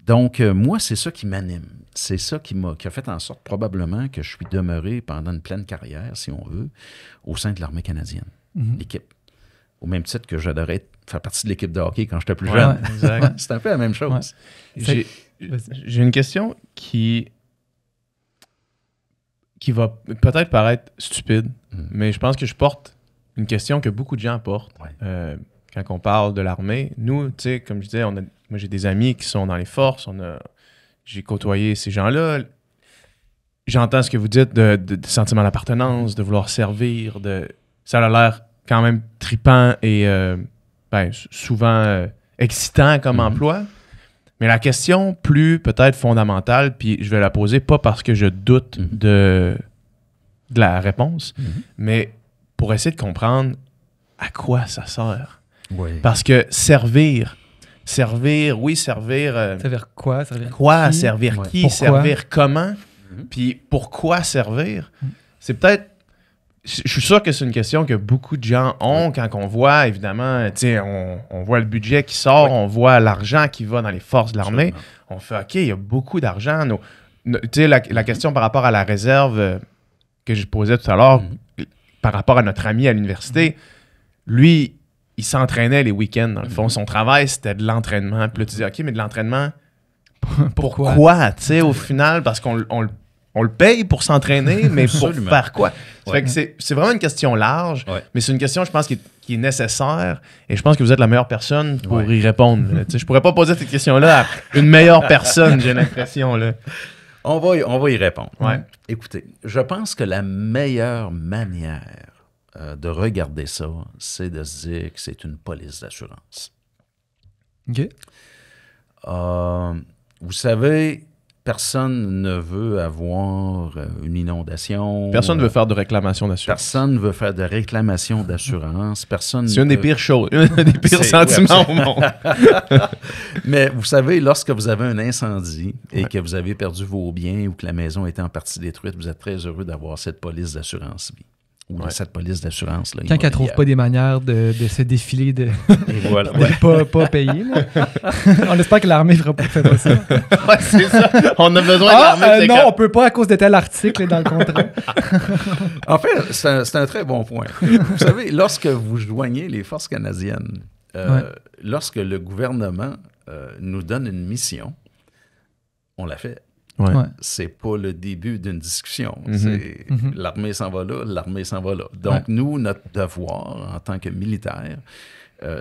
Donc, moi, c'est ça qui m'anime. C'est ça qui a fait en sorte probablement que je suis demeuré pendant une pleine carrière, si on veut, au sein de l'armée canadienne, l'équipe. Au même titre que j'adorais faire partie de l'équipe de hockey quand j'étais plus jeune. Exact. C'est un peu la même chose. Ouais. J'ai une question qui va peut-être paraître stupide, mais je pense que je porte une question que beaucoup de gens portent quand on parle de l'armée. Nous, tu sais, comme je disais, moi j'ai des amis qui sont dans les forces, j'ai côtoyé ces gens-là. J'entends ce que vous dites de sentiment d'appartenance, de vouloir servir, ça a l'air quand même trippant et souvent excitant comme emploi. Mais la question plus peut-être fondamentale, puis je vais la poser pas parce que je doute de la réponse, mais pour essayer de comprendre à quoi ça sert. Oui. Parce que servir, oui, servir... Servir quoi? Servir quoi? qui? Servir qui? Pourquoi? Servir comment? Puis pourquoi servir? C'est peut-être je suis sûr que c'est une question que beaucoup de gens ont quand on voit, évidemment, on voit le budget qui sort, on voit l'argent qui va dans les forces de l'armée. Absolument. On fait, OK, il y a beaucoup d'argent. La question par rapport à la réserve que je posais tout à l'heure, par rapport à notre ami à l'université, lui, il s'entraînait les week-ends, dans le fond. Son travail, c'était de l'entraînement. Puis là, tu dis, OK, mais de l'entraînement, pourquoi? Tu sais, au final, parce qu'on le paye pour s'entraîner, mais pour Absolument. faire quoi? Ça Ouais. fait que c'est vraiment une question large, Ouais. mais c'est une question, je pense, qui est nécessaire. Et je pense que vous êtes la meilleure personne pour Ouais. y répondre. Tu sais, je pourrais pas poser cette question-là à une meilleure personne, j'ai l'impression. Là. On va y répondre. Ouais. Écoutez, je pense que la meilleure manière de regarder ça, c'est de se dire que c'est une police d'assurance. OK. Vous savez, personne ne veut avoir une inondation. Personne ne veut faire de réclamation d'assurance. Personne ne veut faire de réclamation d'assurance. Personne. C'est une des pires choses, un des pires C'est- sentiments oui, au monde. Mais vous savez, lorsque vous avez un incendie et Ouais. que vous avez perdu vos biens ou que la maison était en partie détruite, vous êtes très heureux d'avoir cette police d'assurance vie. Ou de Ouais. cette police d'assurance. Là, Quand elle trouve immobilière. pas des manières de se défiler, de Et voilà. Ouais. pas payer. Là. On espère que l'armée ne fait pas ça. Ouais, c'est ça. On a besoin de l'armée. c'est non, comme- on peut pas à cause de tel article dans le contrat. En fait, c'est un très bon point. Vous savez, lorsque vous joignez les forces canadiennes, lorsque le gouvernement nous donne une mission, on la fait. Ouais. Ouais. C'est pas le début d'une discussion. Mhm. C'est Mhm. l'armée s'en va là, l'armée s'en va là. Donc, Ouais. nous, notre devoir en tant que militaires,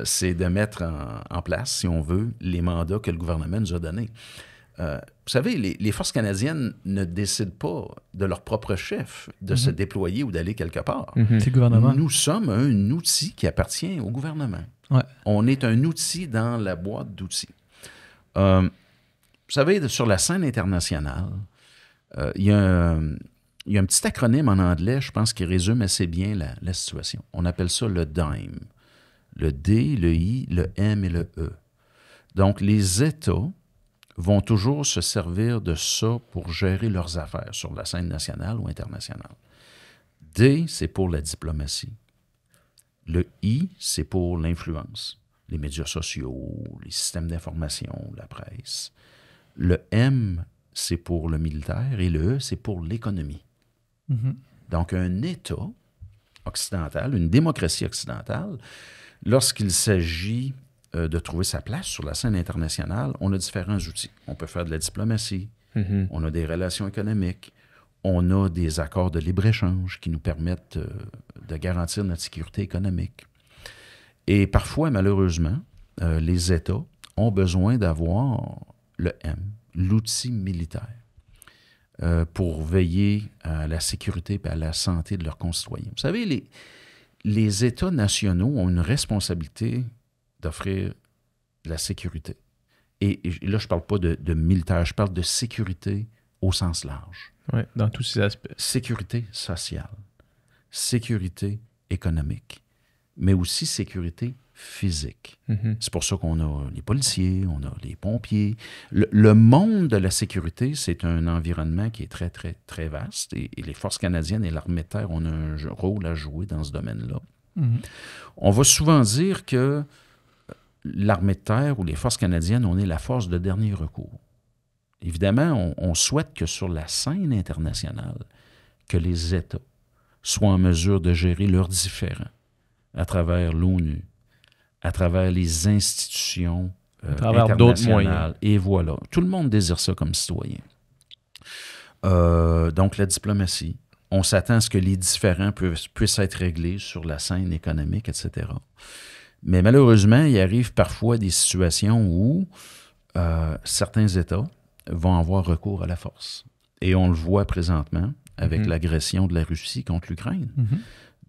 c'est de mettre en place, si on veut, les mandats que le gouvernement nous a donnés. Vous savez, les forces canadiennes ne décident pas de leur propre chef de se déployer ou d'aller quelque part. Mhm. C'est le gouvernement. Nous sommes un outil qui appartient au gouvernement. Ouais. On est un outil dans la boîte d'outils. Vous savez, sur la scène internationale, il y a un petit acronyme en anglais, je pense, qui résume assez bien la situation. On appelle ça le DIME. Le D, le I, le M et le E. Donc, les États vont toujours se servir de ça pour gérer leurs affaires sur la scène nationale ou internationale. D, c'est pour la diplomatie. Le I, c'est pour l'influence, les médias sociaux, les systèmes d'information, la presse. Le M, c'est pour le militaire et le E, c'est pour l'économie. Mhm. Donc, un État occidental, une démocratie occidentale, lorsqu'il s'agit de trouver sa place sur la scène internationale, on a différents outils. On peut faire de la diplomatie, Mhm. on a des relations économiques, on a des accords de libre-échange qui nous permettent de garantir notre sécurité économique. Et parfois, malheureusement, les États ont besoin d'avoir le M, l'outil militaire, pour veiller à la sécurité et à la santé de leurs concitoyens. Vous savez, les États nationaux ont une responsabilité d'offrir de la sécurité. Et là, je ne parle pas de militaire, je parle de sécurité au sens large. Ouais, dans tous ces aspects. Sécurité sociale, sécurité économique, mais aussi sécurité physique. Mhm. C'est pour ça qu'on a les policiers, on a les pompiers. Le monde de la sécurité, c'est un environnement qui est très, très, très vaste. Et les forces canadiennes et l'armée de terre ont un rôle à jouer dans ce domaine-là. Mhm. On va souvent dire que l'armée de terre ou les forces canadiennes, on est la force de dernier recours. Évidemment, on souhaite que sur la scène internationale, que les États soient en mesure de gérer leurs différends à travers l'ONU, à travers les institutions À travers d'autres internationales. Et voilà. Tout le monde désire ça comme citoyen. Donc, la diplomatie. On s'attend à ce que les différends puissent être réglés sur la scène économique, etc. Mais malheureusement, il arrive parfois des situations où certains États vont avoir recours à la force. Et on le voit présentement avec l'agression de la Russie contre l'Ukraine. Mhm.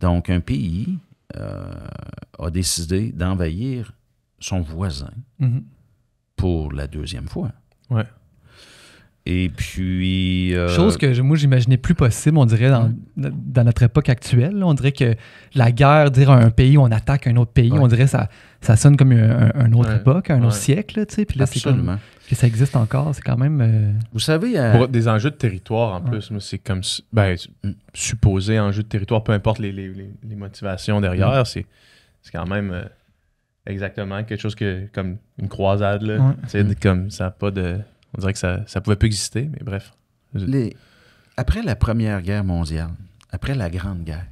Donc, un pays a décidé d'envahir son voisin Mhm. pour la deuxième fois. Ouais. Et puis... Chose que moi, j'imaginais plus possible, on dirait, dans notre époque actuelle. Là. On dirait que la guerre, dire à un pays, on attaque un autre pays, Ouais. on dirait que ça sonne comme une autre Ouais. époque, un autre Ouais. siècle. Là, tu sais. Puis là, c'est comme absolument. Et ça existe encore, c'est quand même... Vous savez... Pour des enjeux de territoire, en plus, moi, c'est comme... supposé enjeux de territoire, peu importe les motivations derrière, c'est quand même exactement quelque chose comme une croisade, là. Comme ça a pas de... On dirait que ça pouvait pas exister, mais bref. Après la Première Guerre mondiale, après la Grande Guerre,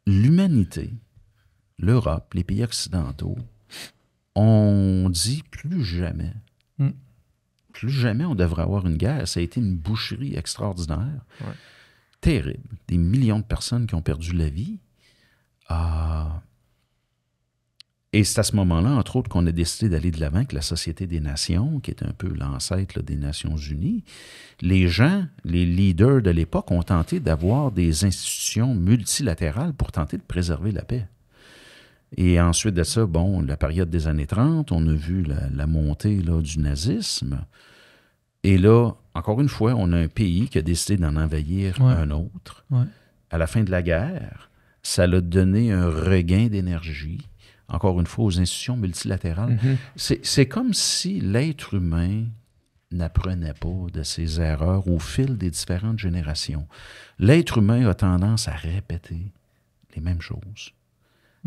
l'humanité, l'Europe, les pays occidentaux, ont dit plus jamais on devrait avoir une guerre. Ça a été une boucherie extraordinaire, terrible. Des millions de personnes qui ont perdu la vie. Et c'est à ce moment-là, entre autres, qu'on a décidé d'aller de l'avant avec la Société des Nations, qui est un peu l'ancêtre des Nations Unies. Les gens, les leaders de l'époque, ont tenté d'avoir des institutions multilatérales pour tenter de préserver la paix. Et ensuite de ça, la période des années 30, on a vu la montée là, du nazisme. Et là, encore une fois, on a un pays qui a décidé d'en envahir un autre. À la fin de la guerre, ça l'a donné un regain d'énergie, encore une fois, aux institutions multilatérales. C'est comme si l'être humain n'apprenait pas de ses erreurs au fil des différentes générations. L'être humain a tendance à répéter les mêmes choses.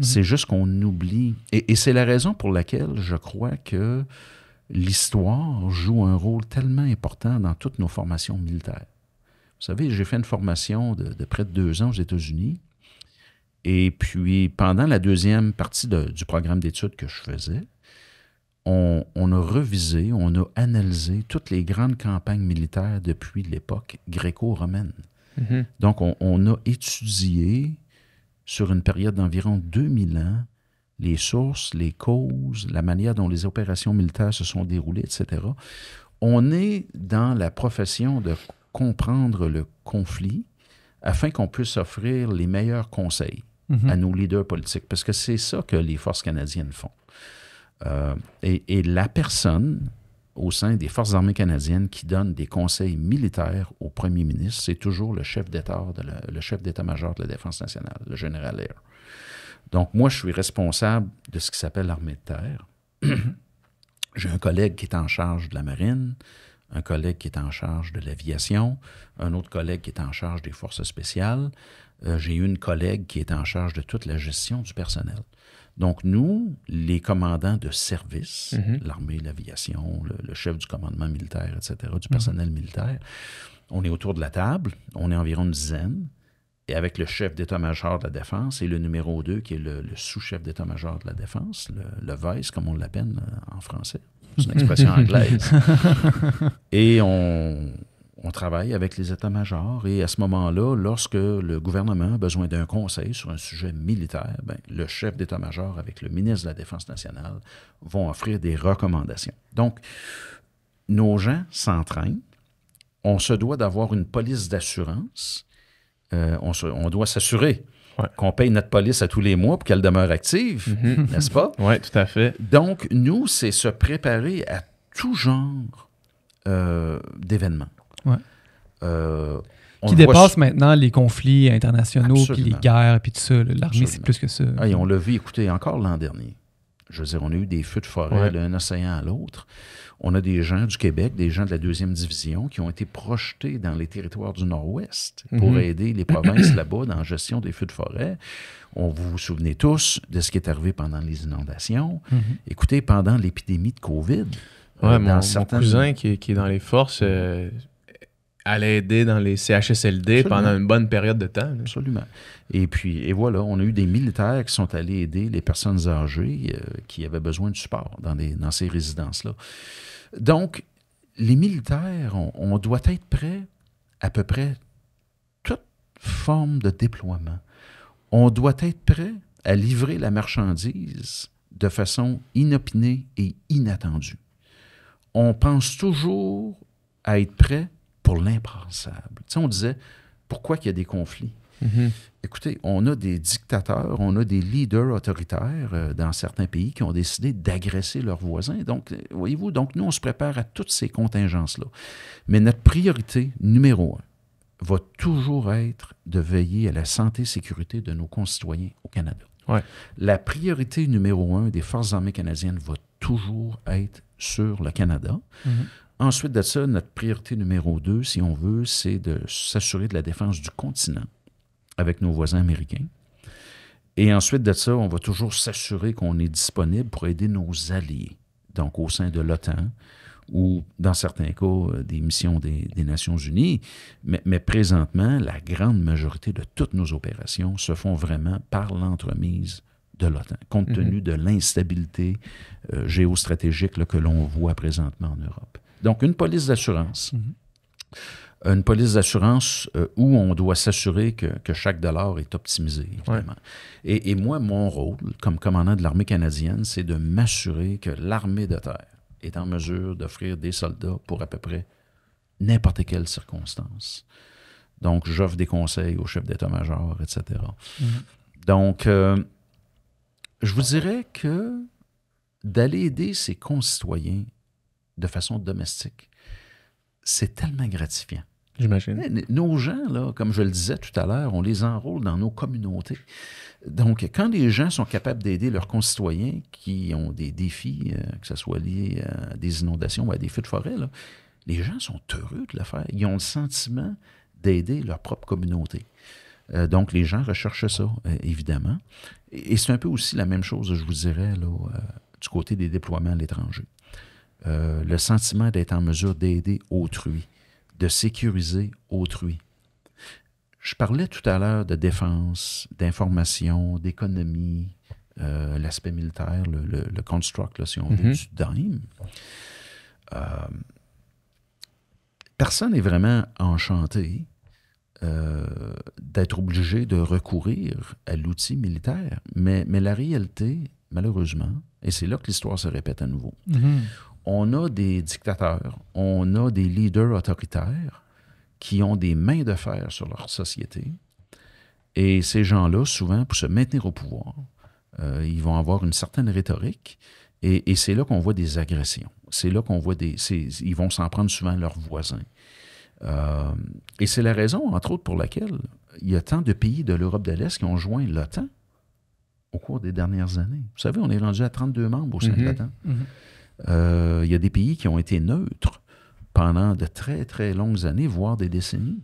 C'est juste qu'on oublie. Et c'est la raison pour laquelle je crois que l'histoire joue un rôle tellement important dans toutes nos formations militaires. Vous savez, j'ai fait une formation de près de 2 ans aux États-Unis. Et puis, pendant la deuxième partie du programme d'études que je faisais, on a revisé, on a analysé toutes les grandes campagnes militaires depuis l'époque gréco-romaine. Donc, on a étudié sur une période d'environ 2000 ans les sources, les causes, la manière dont les opérations militaires se sont déroulées, etc. On est dans la profession de comprendre le conflit afin qu'on puisse offrir les meilleurs conseils à nos leaders politiques, parce que c'est ça que les forces canadiennes font. Et la personne au sein des forces armées canadiennes qui donne des conseils militaires au premier ministre, c'est toujours le chef d'état-major de la Défense nationale, le général Eyre. Donc, moi, je suis responsable de ce qui s'appelle l'armée de terre. J'ai un collègue qui est en charge de la marine, un collègue qui est en charge de l'aviation, un autre collègue qui est en charge des forces spéciales. J'ai une collègue qui est en charge de toute la gestion du personnel. Donc, nous, les commandants de service, l'armée, l'aviation, le chef du commandement militaire, etc., du personnel militaire, on est autour de la table, on est environ une dizaine, et avec le chef d'état-major de la Défense et le numéro 2, qui est le sous-chef d'état-major de la Défense, le vice, comme on l'appelle en français. C'est une expression anglaise. Et on travaille avec les états-majors et à ce moment-là, lorsque le gouvernement a besoin d'un conseil sur un sujet militaire, le chef d'état-major avec le ministre de la Défense nationale vont offrir des recommandations. Donc, nos gens s'entraînent. On se doit d'avoir une police d'assurance. On doit s'assurer qu'on paye notre police à tous les mois pour qu'elle demeure active, n'est-ce pas? Oui, tout à fait. Donc, nous, c'est se préparer à tout genre d'événements. Qui dépasse maintenant les conflits internationaux, puis les guerres, puis tout ça. L'armée, c'est plus que ça. Et on l'a vu, écoutez, encore l'an dernier. Je veux dire, on a eu des feux de forêt d'un océan à l'autre. On a des gens du Québec, des gens de la 2e division qui ont été projetés dans les territoires du Nord-Ouest pour aider les provinces là-bas dans la gestion des feux de forêt. Vous vous souvenez tous de ce qui est arrivé pendant les inondations. Écoutez, pendant l'épidémie de COVID, mon cousin qui est dans les forces allait aider dans les CHSLD pendant une bonne période de temps. Absolument. Et voilà, on a eu des militaires qui sont allés aider les personnes âgées qui avaient besoin de support dans ces résidences-là. Donc, les militaires, on doit être prêts à peu près toute forme de déploiement. On doit être prêt à livrer la marchandise de façon inopinée et inattendue. On pense toujours à être prêt pour l'impensable. Tu sais, on disait, pourquoi qu'il y a des conflits? Écoutez, on a des dictateurs, on a des leaders autoritaires dans certains pays qui ont décidé d'agresser leurs voisins. Donc, voyez-vous, nous, on se prépare à toutes ces contingences-là. Mais notre priorité numéro 1 va toujours être de veiller à la santé et sécurité de nos concitoyens au Canada. La priorité numéro 1 des Forces armées canadiennes va toujours être sur le Canada. Ensuite de ça, notre priorité numéro 2, si on veut, c'est de s'assurer de la défense du continent avec nos voisins américains. Et ensuite de ça, on va toujours s'assurer qu'on est disponible pour aider nos alliés, donc au sein de l'OTAN ou, dans certains cas, des missions des Nations unies. Mais présentement, la grande majorité de toutes nos opérations se font vraiment par l'entremise de l'OTAN, compte tenu de l'instabilité géostratégique là, que l'on voit présentement en Europe. Donc, une police d'assurance. Une police d'assurance où on doit s'assurer que chaque dollar est optimisé, évidemment. Ouais. Et moi, mon rôle, comme commandant de l'armée canadienne, c'est de m'assurer que l'armée de terre est en mesure d'offrir des soldats pour à peu près n'importe quelle circonstance. Donc, j'offre des conseils au chef d'état-major, etc. Donc, je vous dirais que d'aller aider ses concitoyens de façon domestique, c'est tellement gratifiant. J'imagine. Nos gens, là, comme je le disais tout à l'heure, on les enrôle dans nos communautés. Donc, quand les gens sont capables d'aider leurs concitoyens qui ont des défis, que ce soit lié à des inondations ou à des feux de forêt, là, les gens sont heureux de le faire. Ils ont le sentiment d'aider leur propre communauté. Donc, les gens recherchent ça, évidemment. Et c'est un peu aussi la même chose, je vous dirais, là, du côté des déploiements à l'étranger. Le sentiment d'être en mesure d'aider autrui, de sécuriser autrui. Je parlais tout à l'heure de défense, d'information, d'économie, l'aspect militaire, le construct, là, si on veut, du DIME. Personne n'est vraiment enchanté d'être obligé de recourir à l'outil militaire. Mais la réalité, malheureusement, et c'est là que l'histoire se répète à nouveau, on a des dictateurs, on a des leaders autoritaires qui ont des mains de fer sur leur société. Et ces gens-là, souvent, pour se maintenir au pouvoir, ils vont avoir une certaine rhétorique. Et c'est là qu'on voit des agressions. C'est là qu'on voit ils vont s'en prendre souvent à leurs voisins. Et c'est la raison, entre autres, pour laquelle il y a tant de pays de l'Europe de l'Est qui ont joint l'OTAN au cours des dernières années. Vous savez, on est rendu à 32 membres au sein de l'OTAN. Il y a des pays qui ont été neutres pendant de très, très longues années, voire des décennies.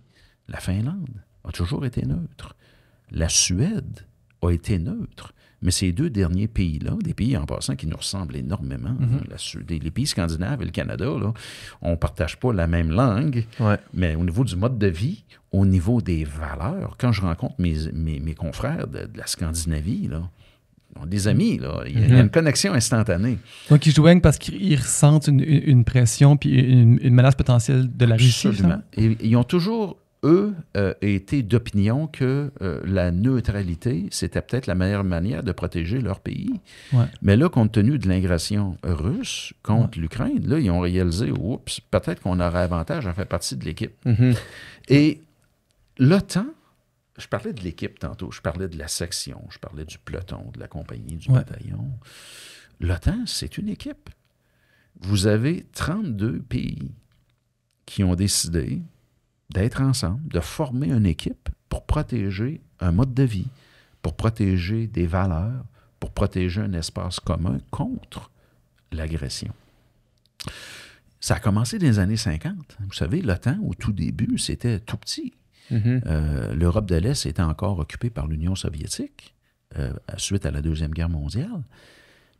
La Finlande a toujours été neutre. La Suède a été neutre. Mais ces deux derniers pays-là, des pays en passant qui nous ressemblent énormément, les pays scandinaves et le Canada, là, on ne partage pas la même langue, mais au niveau du mode de vie, au niveau des valeurs, quand je rencontre mes confrères de la Scandinavie, là, des amis, là. Il y a une connexion instantanée. Donc, ils joignent parce qu'ils ressentent une pression puis une menace potentielle de la Russie. Absolument. Et ils ont toujours, eux, été d'opinion que la neutralité, c'était peut-être la meilleure manière de protéger leur pays. Mais là, compte tenu de l'agression russe contre l'Ukraine, là, ils ont réalisé, oups, peut-être qu'on aurait avantage à faire partie de l'équipe. Et l'OTAN, je parlais de l'équipe tantôt, je parlais de la section, je parlais du peloton, de la compagnie, du bataillon. L'OTAN, c'est une équipe. Vous avez 32 pays qui ont décidé d'être ensemble, de former une équipe pour protéger un mode de vie, pour protéger des valeurs, pour protéger un espace commun contre l'agression. Ça a commencé dans les années 50. Vous savez, l'OTAN, au tout début, c'était tout petit. L'Europe de l'Est était encore occupée par l'Union soviétique suite à la Deuxième Guerre mondiale.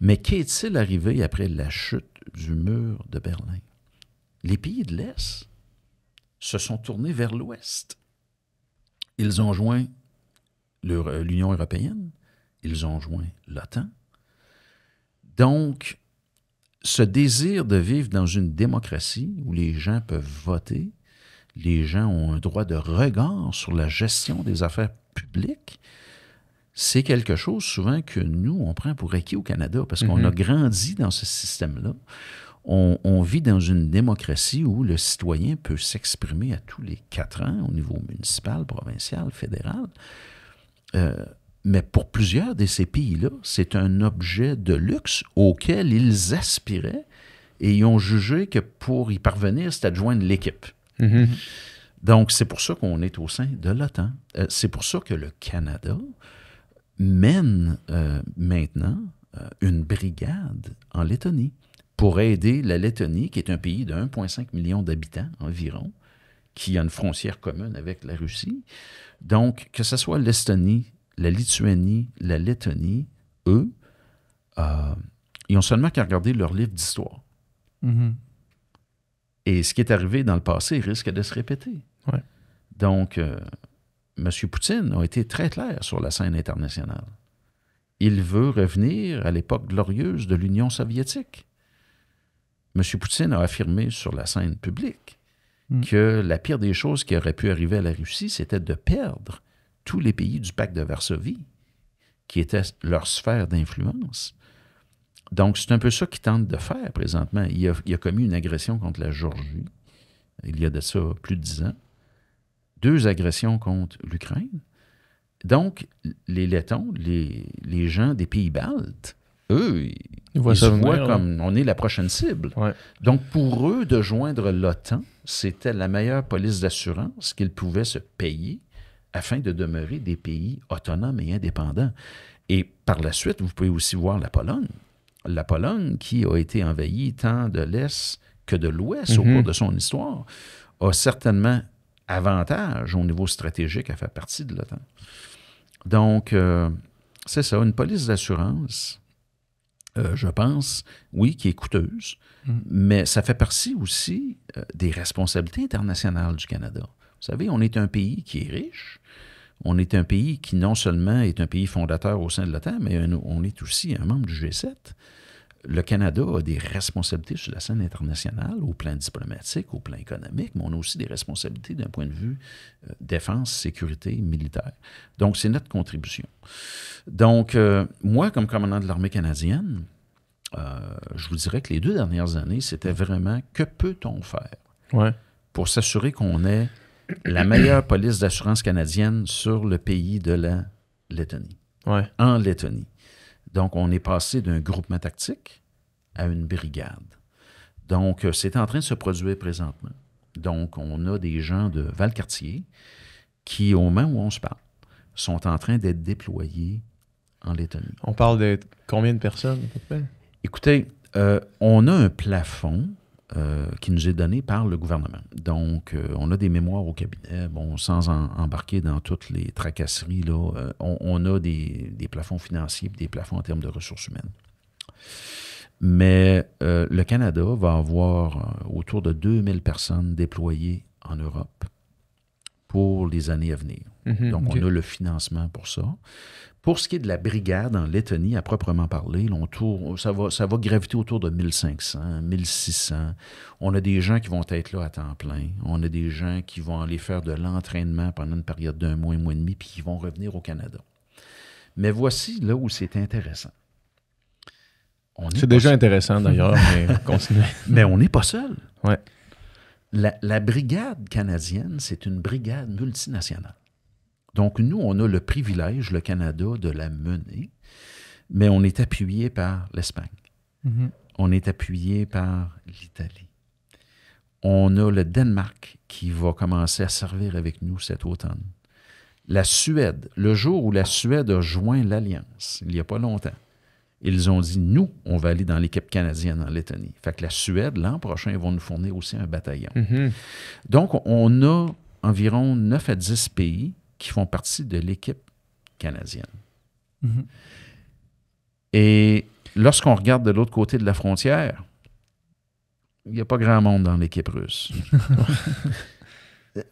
Mais qu'est-il arrivé après la chute du mur de Berlin? Les pays de l'Est se sont tournés vers l'Ouest. Ils ont joint l'Union européenne, ils ont joint l'OTAN. Donc, ce désir de vivre dans une démocratie où les gens peuvent voter, les gens ont un droit de regard sur la gestion des affaires publiques, c'est quelque chose souvent que nous, on prend pour acquis au Canada parce qu'on a grandi dans ce système-là. On vit dans une démocratie où le citoyen peut s'exprimer à tous les 4 ans au niveau municipal, provincial, fédéral. Mais pour plusieurs de ces pays-là, c'est un objet de luxe auquel ils aspiraient et ils ont jugé que pour y parvenir, c'était de joindre l'équipe. Donc, c'est pour ça qu'on est au sein de l'OTAN. C'est pour ça que le Canada mène maintenant une brigade en Lettonie pour aider la Lettonie, qui est un pays de 1,5 million d'habitants environ, qui a une frontière commune avec la Russie. Donc, que ce soit l'Estonie, la Lituanie, la Lettonie, eux, ils ont seulement qu'à regarder leur livre d'histoire. Mhm. Et ce qui est arrivé dans le passé risque de se répéter. Ouais. Donc, M. Poutine a été très clair sur la scène internationale. Il veut revenir à l'époque glorieuse de l'Union soviétique. M. Poutine a affirmé sur la scène publique que la pire des choses qui aurait pu arriver à la Russie, c'était de perdre tous les pays du pacte de Varsovie, qui étaient leur sphère d'influence. Donc, c'est un peu ça qu'il tente de faire présentement. Il a commis une agression contre la Géorgie, il y a de ça plus de 10 ans. 2 agressions contre l'Ukraine. Donc, les Lettons, les gens des pays baltes, eux, ils se voient comme on est la prochaine cible. Ouais. Donc, pour eux, de joindre l'OTAN, c'était la meilleure police d'assurance qu'ils pouvaient se payer afin de demeurer des pays autonomes et indépendants. Et par la suite, vous pouvez aussi voir la Pologne. La Pologne, qui a été envahie tant de l'Est que de l'Ouest au cours de son histoire, a certainement avantage au niveau stratégique à faire partie de l'OTAN. Donc, c'est ça, une police d'assurance, je pense, oui, qui est coûteuse, mais ça fait partie aussi des responsabilités internationales du Canada. Vous savez, on est un pays qui est riche, on est un pays qui non seulement est un pays fondateur au sein de l'OTAN, mais on est aussi un membre du G7. Le Canada a des responsabilités sur la scène internationale, au plan diplomatique, au plan économique, mais on a aussi des responsabilités d'un point de vue défense, sécurité, militaire. Donc, c'est notre contribution. Donc, moi, comme commandant de l'armée canadienne, je vous dirais que les 2 dernières années, c'était vraiment que peut-on faire pour s'assurer qu'on ait la meilleure police d'assurance canadienne sur le pays de la Lettonie, en Lettonie. Donc, on est passé d'un groupement tactique à une brigade. Donc, c'est en train de se produire présentement. Donc, on a des gens de Valcartier qui, au moment où on se parle, sont en train d'être déployés en Lettonie. On parle de combien de personnes, à peu près? Écoutez, on a un plafond qui nous est donné par le gouvernement. Donc, on a des mémoires au cabinet, bon, sans embarquer dans toutes les tracasseries, là, on a des plafonds financiers et des plafonds en termes de ressources humaines. Mais le Canada va avoir autour de 2000 personnes déployées en Europe pour les années à venir. Donc, on a le financement pour ça. Pour ce qui est de la brigade en Lettonie, à proprement parler, là, ça va graviter autour de 1500, 1600. On a des gens qui vont être là à temps plein. On a des gens qui vont aller faire de l'entraînement pendant une période d'1 mois, 1 mois et demi, puis qui vont revenir au Canada. Mais voici là où c'est intéressant. C'est déjà intéressant d'ailleurs, mais continuez. Mais on n'est pas seul. Ouais. La brigade canadienne, c'est une brigade multinationale. Donc, nous, on a le privilège, le Canada, de la mener, mais on est appuyé par l'Espagne. On est appuyé par l'Italie. On a le Danemark qui va commencer à servir avec nous cet automne. La Suède, le jour où la Suède a joint l'Alliance, il n'y a pas longtemps, ils ont dit, nous, on va aller dans l'équipe canadienne en Lettonie. Fait que la Suède, l'an prochain, ils vont nous fournir aussi un bataillon. Donc, on a environ 9 à 10 pays qui font partie de l'équipe canadienne. Et lorsqu'on regarde de l'autre côté de la frontière, il n'y a pas grand monde dans l'équipe russe.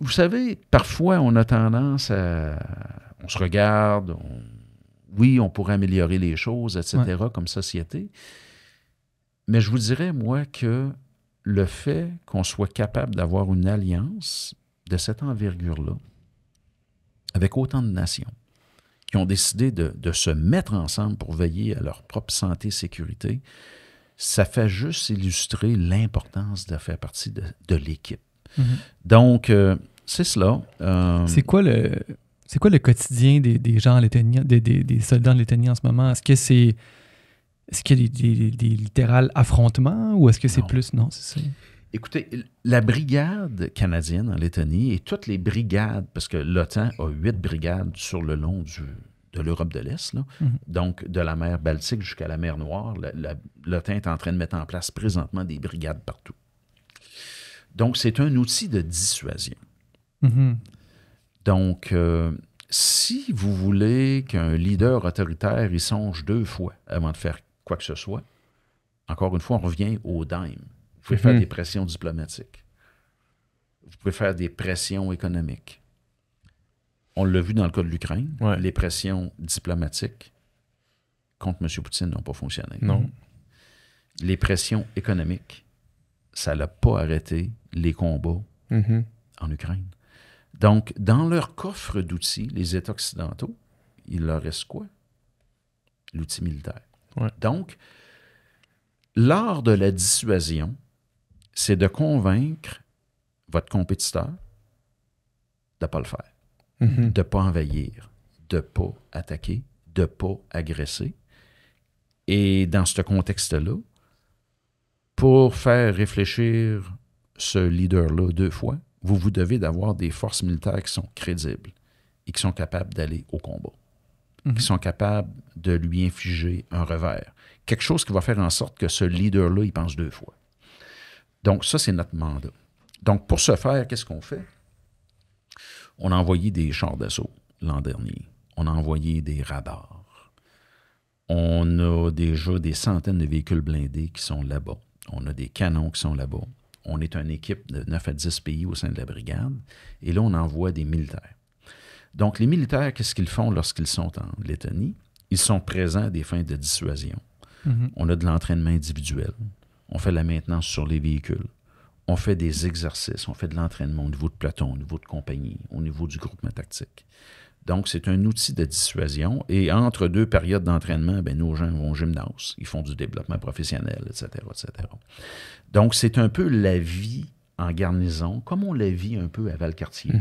Vous savez, parfois, on a tendance à... On se regarde, oui, on pourrait améliorer les choses, etc., comme société. Mais je vous dirais, moi, que le fait qu'on soit capable d'avoir une alliance de cette envergure-là, avec autant de nations qui ont décidé de se mettre ensemble pour veiller à leur propre santé et sécurité, ça fait juste illustrer l'importance de faire partie de l'équipe. Donc, c'est cela. C'est quoi le quotidien des gens en Lettonie, des soldats en Lettonie en ce moment? Est-ce qu'il y a des littérales affrontements ou est-ce que c'est plus... Non, c'est ça. Écoutez, la brigade canadienne en Lettonie et toutes les brigades, parce que l'OTAN a 8 brigades sur le long de l'Europe de l'Est, là. Donc de la mer Baltique jusqu'à la mer Noire. L'OTAN est en train de mettre en place présentement des brigades partout. Donc c'est un outil de dissuasion. Donc, si vous voulez qu'un leader autoritaire y songe 2 fois avant de faire quoi que ce soit, encore une fois, on revient au dime. Vous pouvez faire des pressions diplomatiques. Vous pouvez faire des pressions économiques. On l'a vu dans le cas de l'Ukraine. Ouais. Les pressions diplomatiques contre M. Poutine n'ont pas fonctionné. Non. Les pressions économiques, ça n'a pas arrêté les combats en Ukraine. Donc, dans leur coffre d'outils, les États occidentaux, il leur reste quoi? L'outil militaire. Ouais. Donc, l'art de la dissuasion, c'est de convaincre votre compétiteur de ne pas le faire, de ne pas envahir, de ne pas attaquer, de ne pas agresser. Et dans ce contexte-là, pour faire réfléchir ce leader-là 2 fois, vous devez d'avoir des forces militaires qui sont crédibles et qui sont capables d'aller au combat, qui sont capables de lui infliger un revers. Quelque chose qui va faire en sorte que ce leader-là, il pense 2 fois. Donc, ça, c'est notre mandat. Donc, pour ce faire, qu'est-ce qu'on fait? On a envoyé des chars d'assaut l'an dernier. On a envoyé des radars. On a déjà des centaines de véhicules blindés qui sont là-bas. On a des canons qui sont là-bas. On est une équipe de 9 à 10 pays au sein de la brigade. Et là, on envoie des militaires. Donc, les militaires, qu'est-ce qu'ils font lorsqu'ils sont en Lettonie? Ils sont présents à des fins de dissuasion. On a de l'entraînement individuel. On fait la maintenance sur les véhicules. On fait des exercices. On fait de l'entraînement au niveau de peloton, au niveau de compagnie, au niveau du groupement tactique. Donc, c'est un outil de dissuasion. Et entre 2 périodes d'entraînement, ben, nos gens vont au gymnase. Ils font du développement professionnel, etc., etc. Donc, c'est un peu la vie en garnison, comme on la vit un peu à Valcartier,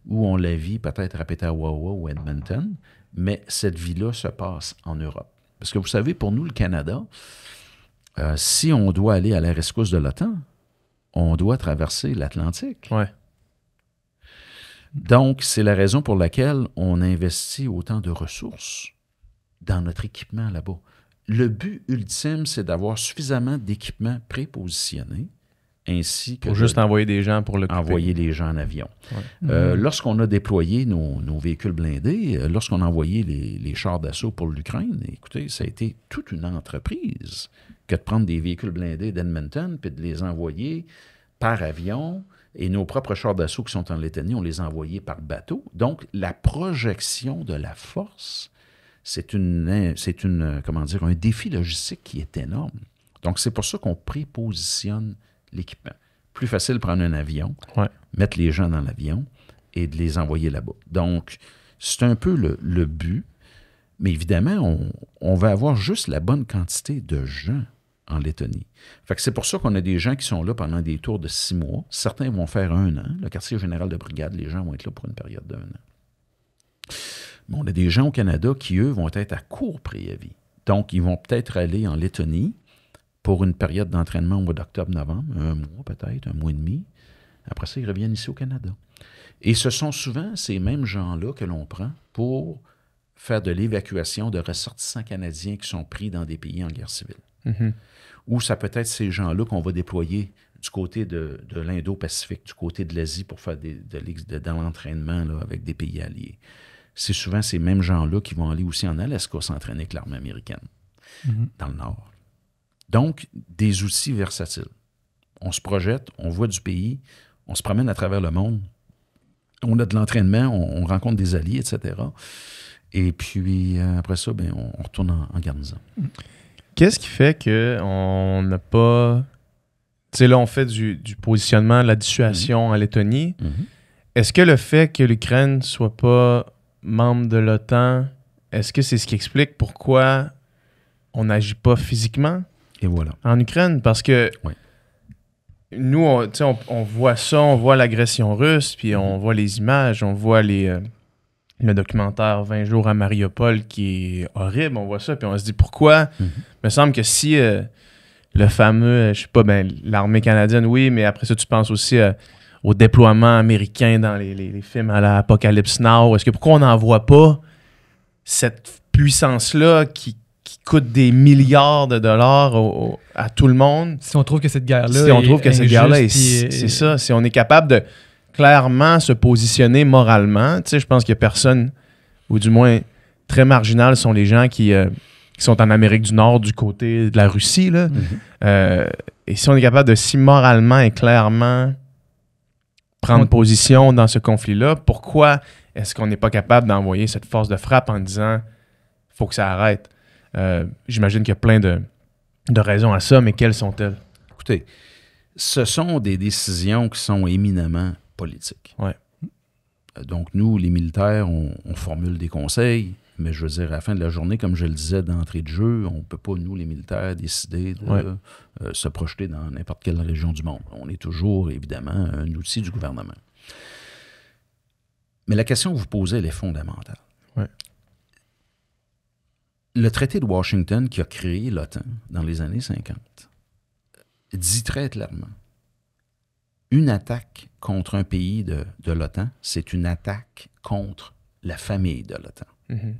où on la vit peut-être à Petawawa ou Edmonton, mais cette vie-là se passe en Europe. Parce que vous savez, pour nous, le Canada, si on doit aller à la rescousse de l'OTAN, on doit traverser l'Atlantique. Ouais. Donc, c'est la raison pour laquelle on investit autant de ressources dans notre équipement là-bas. Le but ultime, c'est d'avoir suffisamment d'équipements prépositionnés, ainsi que pour juste envoyer des gens pour le couper. Envoyer les gens en avion. Ouais. Lorsqu'on a déployé nos véhicules blindés, lorsqu'on a envoyé les chars d'assaut pour l'Ukraine, écoutez, ça a été toute une entreprise que de prendre des véhicules blindés d'Edmonton puis de les envoyer par avion. Et nos propres chars d'assaut qui sont en Lettonie, on les a envoyés par bateau. Donc, la projection de la force, c'est un défi logistique qui est énorme. Donc, c'est pour ça qu'on prépositionne l'équipement. Plus facile de prendre un avion, mettre les gens dans l'avion et de les envoyer là-bas. Donc, c'est un peu le but. Mais évidemment, on va avoir juste la bonne quantité de gens en Lettonie. Fait que c'est pour ça qu'on a des gens qui sont là pendant des tours de 6 mois. Certains vont faire 1 an. Le quartier général de brigade, les gens vont être là pour une période d'1 an. Mais on a des gens au Canada qui, eux, vont être à court préavis. Donc, ils vont peut-être aller en Lettonie pour une période d'entraînement au mois d'octobre-novembre, 1 mois peut-être, 1 mois et demi. Après ça, ils reviennent ici au Canada. Et ce sont souvent ces mêmes gens-là que l'on prend pour faire de l'évacuation de ressortissants canadiens qui sont pris dans des pays en guerre civile. Ou ça peut être ces gens-là qu'on va déployer du côté de l'Indo-Pacifique, du côté de l'Asie pour faire de l'entraînement là, avec des pays alliés. C'est souvent ces mêmes gens-là qui vont aller aussi en Alaska s'entraîner avec l'armée américaine, dans le Nord. Donc, des outils versatiles. On se projette, on voit du pays, on se promène à travers le monde, on a de l'entraînement, on rencontre des alliés, etc. Et puis, après ça, ben, on retourne en garnison. Qu'est-ce qui fait qu'on n'a pas... Tu sais, là, on fait du positionnement, de la dissuasion en Lettonie. Est-ce que le fait que l'Ukraine ne soit pas membre de l'OTAN, est-ce que c'est ce qui explique pourquoi on n'agit pas physiquement Et voilà. en Ukraine? Parce que nous, on voit ça, on voit l'agression russe, puis on voit les images, on voit le documentaire 20 jours à Mariupol qui est horrible, on voit ça, puis on se dit pourquoi? Il me semble que si le fameux, je sais pas, l'armée canadienne, oui, mais après ça, tu penses aussi au déploiement américain dans les films à la Apocalypse Now. Est-ce que pourquoi on n'en voit pas cette puissance-là qui coûte des milliards de dollars à tout le monde. Si on trouve que cette guerre-là Si on trouve que cette guerre-là, injuste, c'est ça. Si on est capable de clairement se positionner moralement, tu sais, je pense qu'il n'y a personne, ou du moins très marginal, sont les gens qui sont en Amérique du Nord, du côté de la Russie, là. Et si on est capable de si moralement et clairement prendre position dans ce conflit-là, pourquoi est-ce qu'on n'est pas capable d'envoyer cette force de frappe en disant « faut que ça arrête ». J'imagine qu'il y a plein de raisons à ça, mais quelles sont-elles? Écoutez, ce sont des décisions qui sont éminemment politiques. Ouais. Donc, nous, les militaires, on formule des conseils, mais je veux dire, à la fin de la journée, comme je le disais d'entrée de jeu, on ne peut pas, nous, les militaires, décider de se projeter dans n'importe quelle région du monde. On est toujours, évidemment, un outil du gouvernement. Mais la question que vous posez, elle est fondamentale. Ouais. Le traité de Washington qui a créé l'OTAN dans les années 50 dit très clairement, une attaque contre un pays de l'OTAN, c'est une attaque contre la famille de l'OTAN. Mm-hmm.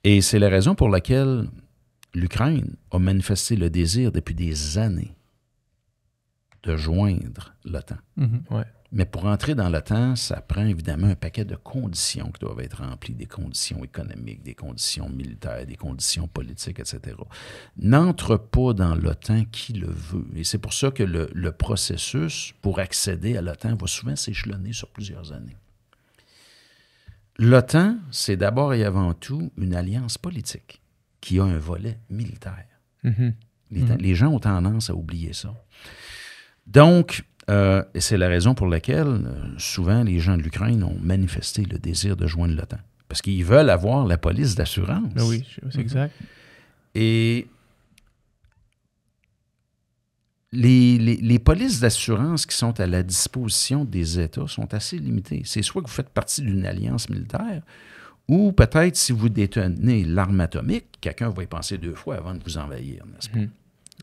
Et c'est la raison pour laquelle l'Ukraine a manifesté le désir depuis des années de joindre l'OTAN. Ouais. Mais pour entrer dans l'OTAN, ça prend évidemment un paquet de conditions qui doivent être remplies, des conditions économiques, des conditions militaires, des conditions politiques, etc. N'entre pas dans l'OTAN qui le veut. Et c'est pour ça que le processus pour accéder à l'OTAN va souvent s'échelonner sur plusieurs années. L'OTAN, c'est d'abord et avant tout une alliance politique qui a un volet militaire. Mm-hmm. Les gens ont tendance à oublier ça. Donc, et c'est la raison pour laquelle souvent les gens de l'Ukraine ont manifesté le désir de joindre l'OTAN. Parce qu'ils veulent avoir la police d'assurance. Oui, c'est exact. Et les polices d'assurance qui sont à la disposition des États sont assez limitées. C'est soit que vous faites partie d'une alliance militaire, ou peut-être si vous détenez l'arme atomique, quelqu'un va y penser 2 fois avant de vous envahir, n'est-ce pas?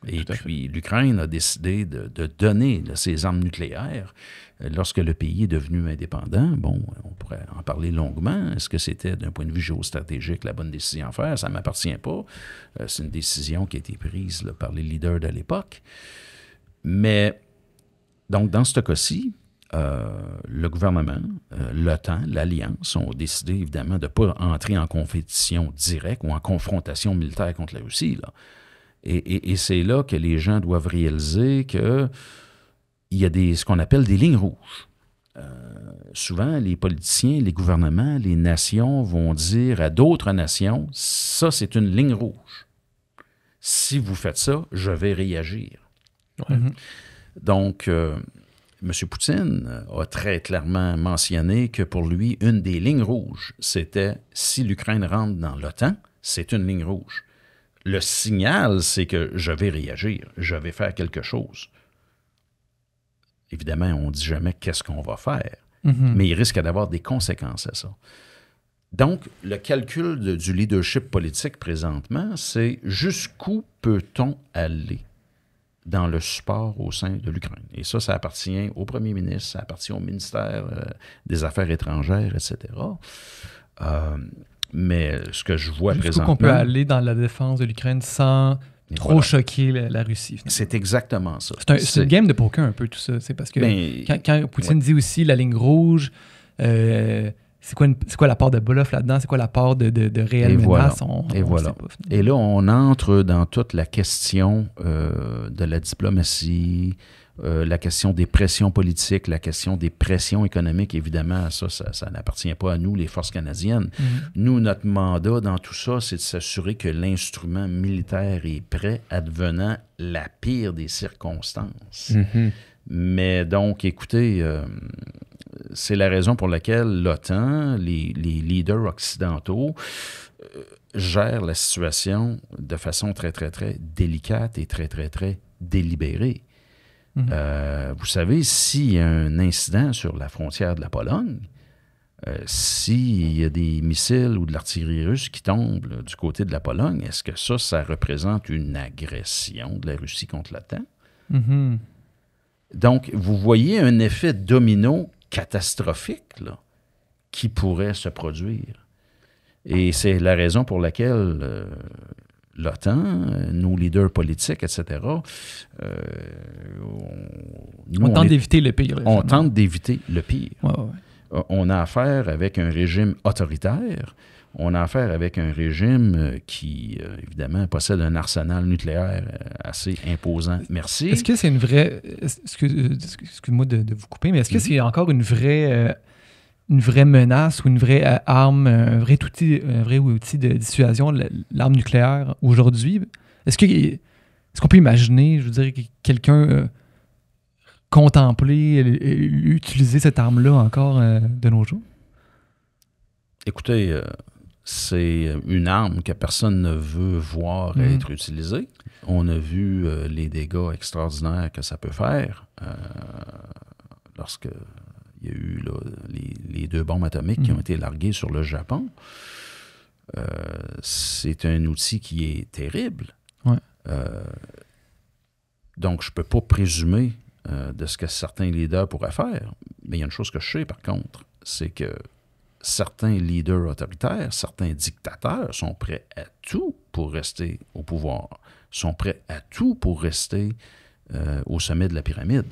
Et puis, l'Ukraine a décidé de donner ses armes nucléaires lorsque le pays est devenu indépendant. Bon, on pourrait en parler longuement. Est-ce que c'était, d'un point de vue géostratégique, la bonne décision à faire? Ça ne m'appartient pas. C'est une décision qui a été prise là, par les leaders de l'époque. Mais, donc, dans ce cas-ci, le gouvernement, l'OTAN, l'Alliance ont décidé, évidemment, de ne pas entrer en compétition directe ou en confrontation militaire contre la Russie, là. Et c'est là que les gens doivent réaliser qu'il y a ce qu'on appelle des lignes rouges. Souvent, les politiciens, les gouvernements, les nations vont dire à d'autres nations, ça, c'est une ligne rouge. Si vous faites ça, je vais réagir. Ouais. Donc, M. Poutine a très clairement mentionné que pour lui, une des lignes rouges, c'était si l'Ukraine rentre dans l'OTAN, c'est une ligne rouge. Le signal, c'est que je vais réagir, je vais faire quelque chose. Évidemment, on ne dit jamais qu'est-ce qu'on va faire, mais il risque d'avoir des conséquences à ça. Donc, le calcul du leadership politique présentement, c'est jusqu'où peut-on aller dans le support au sein de l'Ukraine. Et ça appartient au premier ministre, ça appartient au ministère des Affaires étrangères, etc. Mais ce que je vois présentement... Jusqu'où qu'on peut aller dans la défense de l'Ukraine sans trop choquer la Russie. Finalement. C'est exactement ça. C'est une game de poker un peu, tout ça. C'est parce que quand Poutine dit aussi la ligne rouge, c'est quoi la part de bluff là-dedans? C'est quoi la part de réelle menace? Voilà. Et là, on entre dans toute la question de la diplomatie, la question des pressions politiques, la question des pressions économiques. Évidemment, ça n'appartient pas à nous, les forces canadiennes. Nous, notre mandat dans tout ça, c'est de s'assurer que l'instrument militaire est prêt advenant la pire des circonstances. Mais donc, écoutez, c'est la raison pour laquelle l'OTAN, les leaders occidentaux, gèrent la situation de façon très, très, très délicate et très, très, très délibérée. Vous savez, s'il y a un incident sur la frontière de la Pologne, s'il y a des missiles ou de l'artillerie russe qui tombent là, du côté de la Pologne, est-ce que ça représente une agression de la Russie contre l'OTAN? Donc, vous voyez un effet domino catastrophique là, qui pourrait se produire. Et c'est la raison pour laquelle l'OTAN, nos leaders politiques, etc., on tente d'éviter le pire. On tente d'éviter le pire. Ouais. On a affaire avec un régime autoritaire. On a affaire avec un régime qui, évidemment, possède un arsenal nucléaire assez imposant. Merci. Est-ce que c'est une vraie... Excuse-moi de vous couper, mais est-ce que c'est encore une vraie menace ou une vraie arme, un vrai outil de dissuasion, l'arme nucléaire aujourd'hui? Est-ce qu'on peut imaginer, je veux dire, que quelqu'un contempler, utiliser cette arme-là encore de nos jours? Écoutez, c'est une arme que personne ne veut voir être utilisée. On a vu les dégâts extraordinaires que ça peut faire lorsque il y a eu là, les 2 bombes atomiques qui ont été larguées sur le Japon. C'est un outil qui est terrible. Ouais. Donc, je ne peux pas présumer de ce que certains leaders pourraient faire. Mais il y a une chose que je sais, par contre, c'est que certains leaders autoritaires, certains dictateurs sont prêts à tout pour rester au pouvoir, sont prêts à tout pour rester au sommet de la pyramide.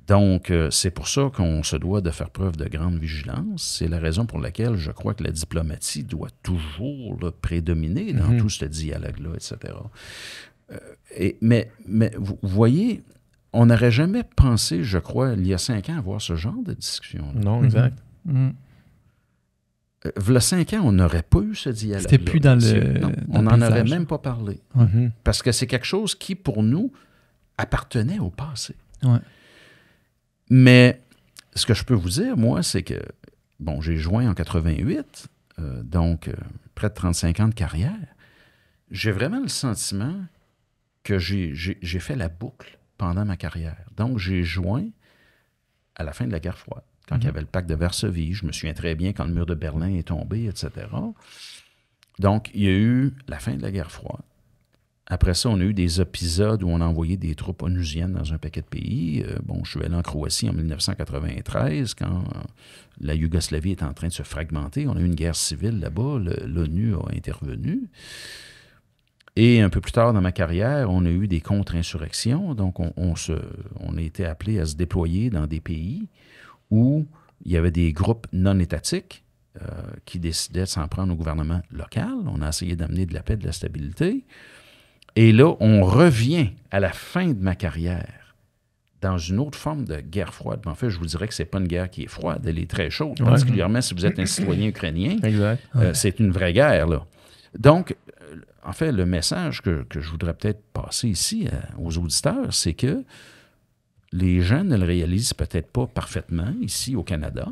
Donc, c'est pour ça qu'on se doit de faire preuve de grande vigilance. C'est la raison pour laquelle je crois que la diplomatie doit toujours là, prédominer dans tout ce dialogue-là, etc. Mais vous voyez, on n'aurait jamais pensé, je crois, il y a 5 ans, avoir ce genre de discussion-là. Non, exact. Il y a 5 ans, on n'aurait pas eu ce dialogue-là. C'était plus dans le non, dans on le n'en aurait paysage. même pas parlé. Mhm. Parce que c'est quelque chose qui, pour nous, appartenait au passé. Ouais. Mais ce que je peux vous dire, moi, c'est que, bon, j'ai joint en 88, donc près de 35 ans de carrière. J'ai vraiment le sentiment que j'ai fait la boucle pendant ma carrière. Donc, j'ai joint à la fin de la guerre froide. Quand il y avait le pacte de Varsovie, je me souviens très bien quand le mur de Berlin est tombé, etc. Donc, il y a eu la fin de la guerre froide. Après ça, on a eu des épisodes où on a envoyé des troupes onusiennes dans un paquet de pays. Bon, je suis allé en Croatie en 1993, quand la Yougoslavie est en train de se fragmenter. On a eu une guerre civile là-bas. L'ONU a intervenu. Et un peu plus tard dans ma carrière, on a eu des contre-insurrections. Donc, on a été appelé à se déployer dans des pays où il y avait des groupes non étatiques qui décidaient de s'en prendre au gouvernement local. On a essayé d'amener de la paix, de la stabilité. Et là, on revient à la fin de ma carrière dans une autre forme de guerre froide. En fait, je vous dirais que ce n'est pas une guerre qui est froide, elle est très chaude, particulièrement si vous êtes un citoyen ukrainien. Exact. C'est une vraie guerre, là. Donc, en fait, le message que je voudrais peut-être passer ici aux auditeurs, c'est que les gens ne le réalisent peut-être pas parfaitement ici au Canada,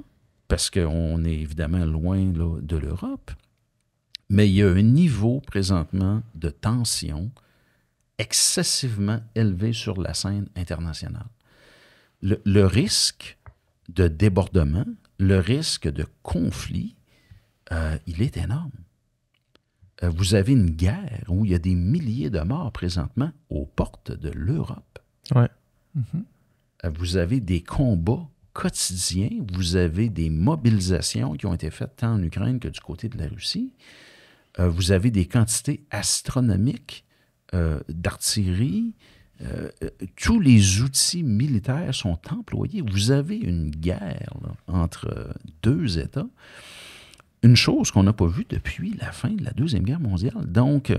parce qu'on est évidemment loin là, de l'Europe, mais il y a un niveau présentement de tension excessivement élevé sur la scène internationale. Le risque de débordement, le risque de conflit, il est énorme. Vous avez une guerre où il y a des milliers de morts présentement aux portes de l'Europe. Ouais. Vous avez des combats quotidiens, vous avez des mobilisations qui ont été faites tant en Ukraine que du côté de la Russie. Vous avez des quantités astronomiques d'artillerie. Tous les outils militaires sont employés. Vous avez une guerre là, entre 2 États. Une chose qu'on n'a pas vue depuis la fin de la Deuxième Guerre mondiale. Donc,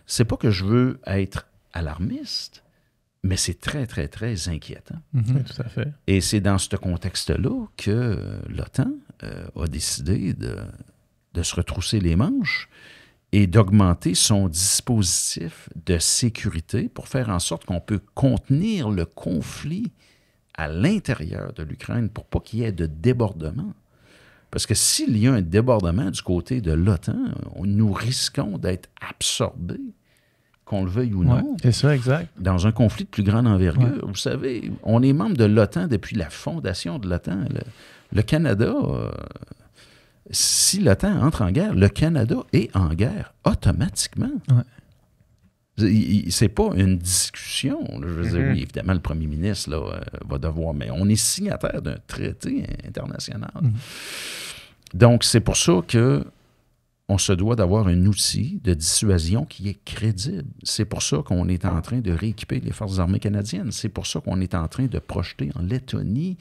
c'est pas que je veux être alarmiste, mais c'est très, très, très inquiétant. Oui, tout à fait. Et c'est dans ce contexte-là que l'OTAN a décidé de se retrousser les manches et d'augmenter son dispositif de sécurité pour faire en sorte qu'on peut contenir le conflit à l'intérieur de l'Ukraine pour pas qu'il y ait de débordement. Parce que s'il y a un débordement du côté de l'OTAN, nous risquons d'être absorbés, qu'on le veuille ou non, c'est ça, exact. dans un conflit de plus grande envergure. Vous savez, on est membre de l'OTAN depuis la fondation de l'OTAN. Le Canada, si l'OTAN entre en guerre, le Canada est en guerre automatiquement. C'est pas une discussion. Je veux dire, oui, évidemment, le premier ministre là, va devoir, mais on est signataire d'un traité international. Donc, c'est pour ça que on se doit d'avoir un outil de dissuasion qui est crédible. C'est pour ça qu'on est en train de rééquiper les Forces armées canadiennes. C'est pour ça qu'on est en train de projeter en Lettonie